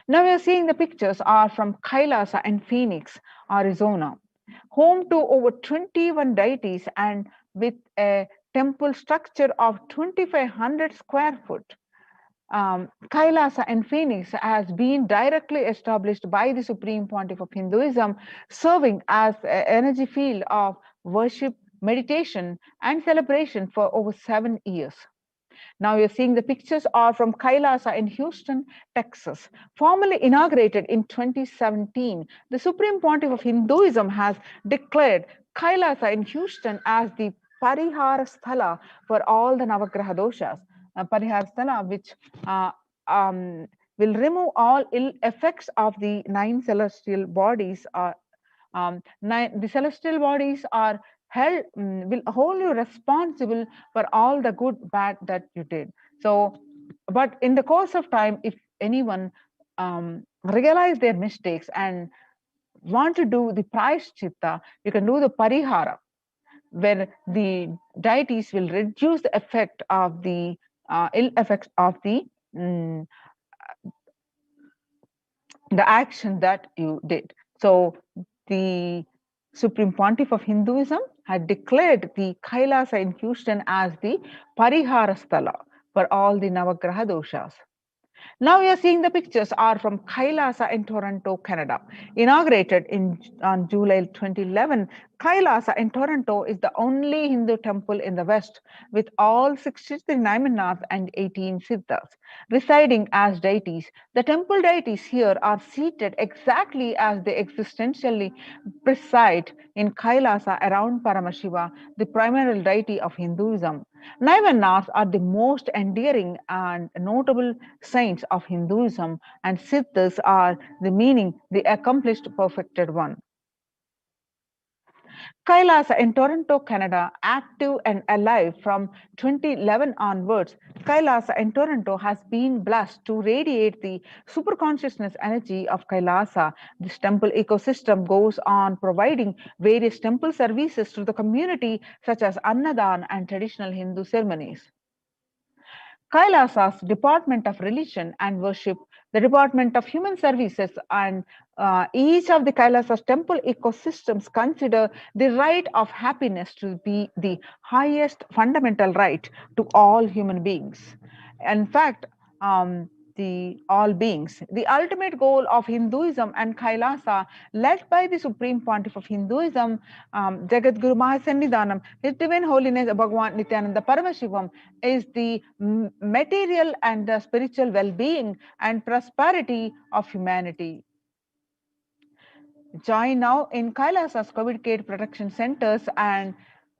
S2: Now we are seeing the pictures are from Kailasa and Phoenix, Arizona, home to over 21 deities and with a temple structure of 2,500 square foot. Kailasa and Phoenix has been directly established by the Supreme Pontiff of Hinduism, serving as an energy field of worship, meditation, and celebration for over 7 years. Now you're seeing the pictures are from Kailasa in Houston, Texas. Formally inaugurated in 2017, the Supreme Pontiff of Hinduism has declared Kailasa in Houston as the Parihara Sthala for all the Navagraha doshas. Parihara Sthala, which will remove all ill effects of the 9 celestial bodies. The celestial bodies are held, will hold you responsible for all the good, bad that you did. So, but in the course of time, if anyone realize their mistakes and want to do the prayashchitta, you can do the parihara, where the deities will reduce the effect of the ill effects of mm, the action that you did. So the Supreme Pontiff of Hinduism had declared the Kailasa in Houston as the Parihara Sthala for all the Navagraha doshas. Now we are seeing the pictures are from Kailasa in Toronto, Canada. Inaugurated on July 2011, Kailasa in Toronto is the only Hindu temple in the West with all 63 Naimanaths and 18 Siddhas residing as deities. The temple deities here are seated exactly as they existentially preside in Kailasa around Paramashiva, the primary deity of Hinduism. Naivanaths are the most endearing and notable saints of Hinduism, and Siddhas are the meaning the accomplished perfected one. Kailasa in Toronto, Canada, active and alive from 2011 onwards, Kailasa in Toronto has been blessed to radiate the superconsciousness energy of Kailasa. This temple ecosystem goes on providing various temple services to the community, such as Annadan and traditional Hindu ceremonies. Kailasa's Department of Religion and Worship, the Department of Human Services, and each of the Kailasa's temple ecosystems consider the right of happiness to be the highest fundamental right to all human beings. In fact, the all beings. The ultimate goal of Hinduism and Kailasa, led by the Supreme Pontiff of Hinduism, Jagat Guru Mahasannidhanam, His Divine Holiness Bhagavan Nithyananda Paramashivam, is the material and the spiritual well-being and prosperity of humanity. Join now in Kailasa's COVID Care Protection Centers and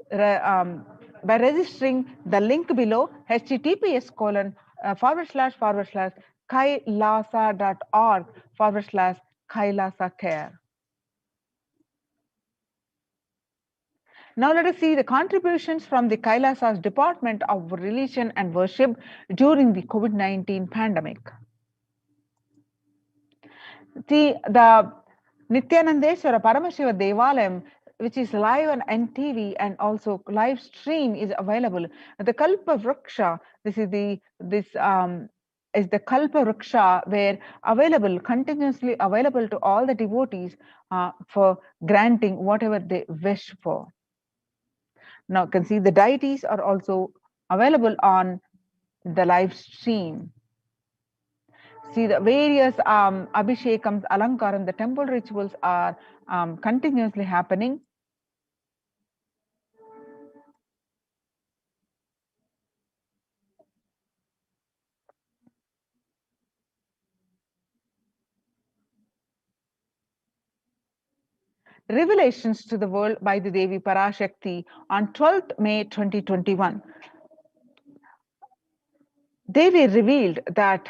S2: by registering the link below https://kailasa.org/Kailasa care. Now let us see the contributions from the Kailasa's Department of Religion and Worship during the COVID-19 pandemic. The Nithyanandeswara Paramashiva Devalayam, which is live on NTV and also live stream, is available. The Kalpa Vriksha, this is the Kalpa Vriksha, where available, continuously available to all the devotees for granting whatever they wish for. Now you can see the deities are also available on the live stream. See the various abhishekams, alankaram, the temple rituals are continuously happening. Revelations to the world by the Devi Parashakti on 12th May 2021. Devi revealed that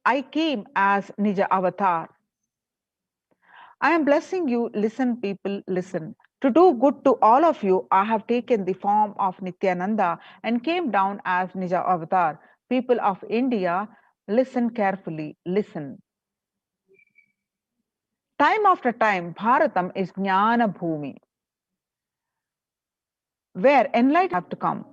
S2: I came as Nija Avatar. I am blessing you, listen people, listen. To do good to all of you, I have taken the form of Nithyananda and came down as Nija Avatar. People of India, listen carefully, listen. Time after time, Bharatam is Jnana Bhumi, where enlightenment have to come.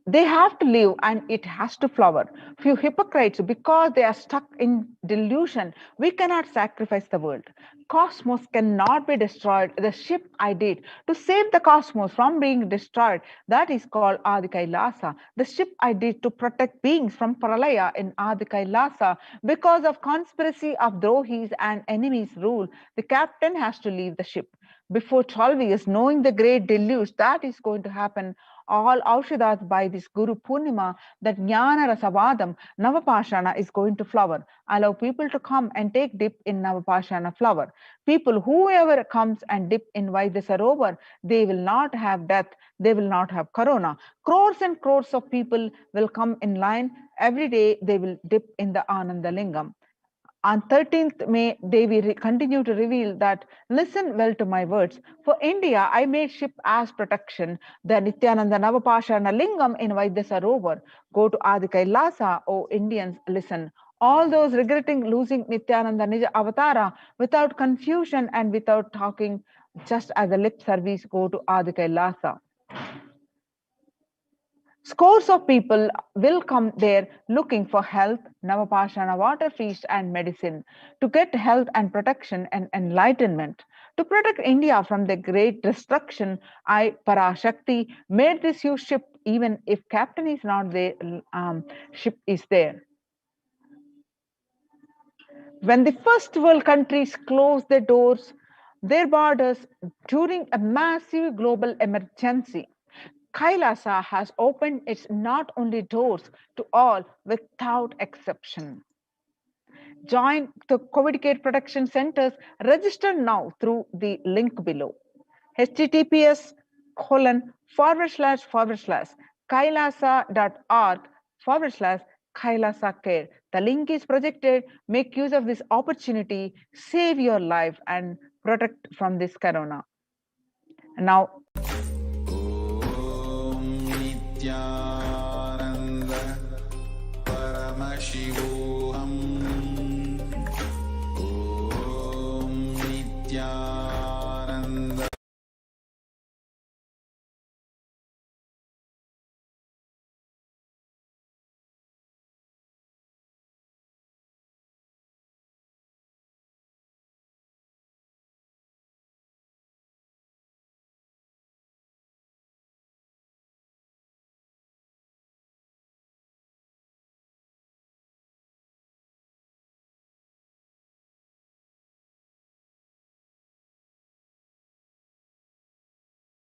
S2: They have to live and it has to flower. Few hypocrites, because they are stuck in delusion, we cannot sacrifice the world. Cosmos cannot be destroyed. The ship I did to save the cosmos from being destroyed, that is called Adi Kailasa. The ship I did to protect beings from Pralaya in Adi Kailasa. Because of conspiracy of Drohis and enemies rule, the captain has to leave the ship. Before 12 years, knowing the great deluge that is going to happen, all Aushadas by this Guru Purnima, that Jnana Rasavadam, Navapashana is going to flower. Allow people to come and take dip in Navapashana flower. People, whoever comes and dip in Vaidyasarovar, they will not have death, they will not have corona. Crores and crores of people will come in line. Every day they will dip in the Ananda Lingam. On 13th May, Devi continue to reveal that, listen well to my words. For India, I made ship as protection. The Nithyananda Navapashana Lingam in Vaidyasarovar. Go to Adi Kailasa, O Indians, listen. all those regretting losing Nithyananda Nija Avatara without confusion and without talking, just as a lip service go to Adi Kailasa. Scores of people will come there looking for health, Navapashana water feast and medicine, to get health and protection and enlightenment. To protect India from the great destruction, I, Parashakti, made this huge ship even if captain is not there, ship is there. When the first world countries closed their borders during a massive global emergency, Kailasa has opened its not only doors to all without exception. Join the COVID care protection centers. Register now through the link below. https://kailasa.org/Kailasa care. The link is projected. Make use of this opportunity, save your life, and protect from this corona. And now,
S3: Nithyananda Paramashivoham. Nithyananda.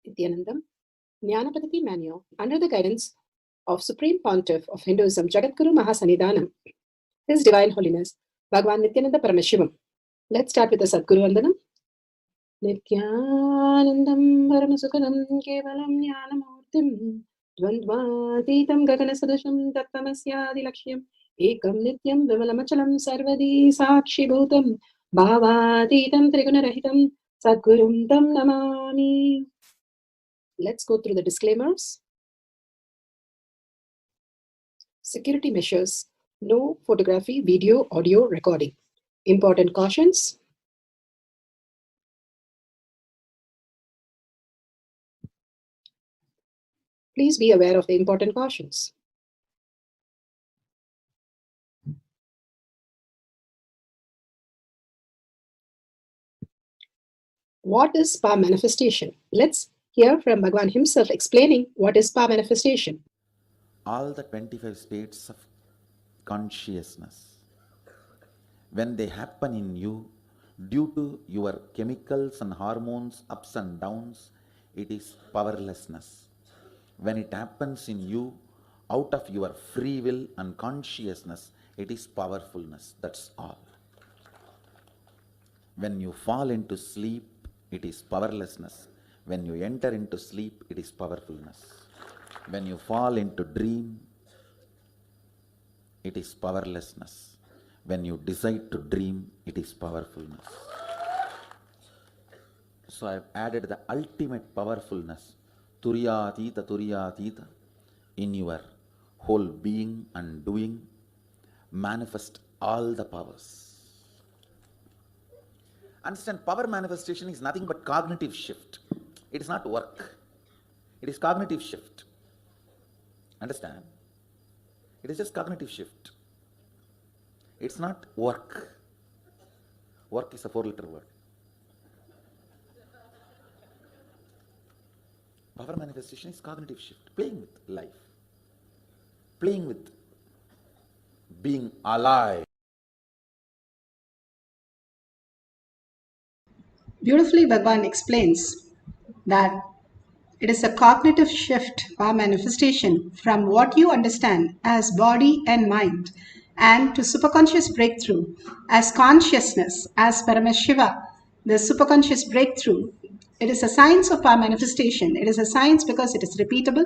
S4: Nithyanandam, Jnanapadati Manual, under the guidance of Supreme Pontiff of Hinduism, Jagadguru Mahasanidhanam, His Divine Holiness, Bhagavan Nithyananda Paramashivam. Let's start with the Sadguru Vandanam. Nithyanandam Paramasukadam Kevalam Jnanamurtim Dvandvatitam Gaganasadasham Tattamasyadi Lakshyam Ekam Nityam Vimalamachalam Sarvadi Sakshi Bhutam Bhavatitam Trigunarahitam Sadgurum Tam Namami. Let's go through the disclaimers. Security measures. No photography, video, audio recording. Important cautions. Please be aware of the important cautions. What is power manifestation? Let's hear from Bhagavan himself explaining what is power manifestation.
S3: All the 25 states of consciousness, when they happen in you, due to your chemicals and hormones ups and downs, it is powerlessness. When it happens in you, out of your free will and consciousness, it is powerfulness. That's all. When you fall into sleep, it is powerlessness. When you enter into sleep, it is powerfulness. When you fall into dream, it is powerlessness. When you decide to dream, it is powerfulness. So I have added the ultimate powerfulness, Turiyatita, in your whole being and doing. Manifest all the powers. Understand, power manifestation is nothing but cognitive shift. It is not work. It is cognitive shift. Understand? It is just cognitive shift. It's not work. Work is a 4-letter word. Power manifestation is cognitive shift. Playing with life. Playing with being alive.
S4: Beautifully, Bhagavan explains that it is a cognitive shift or manifestation from what you understand as body and mind and to superconscious breakthrough as consciousness, as Paramashiva, the superconscious breakthrough. It is a science of our manifestation. It is a science because it is repeatable.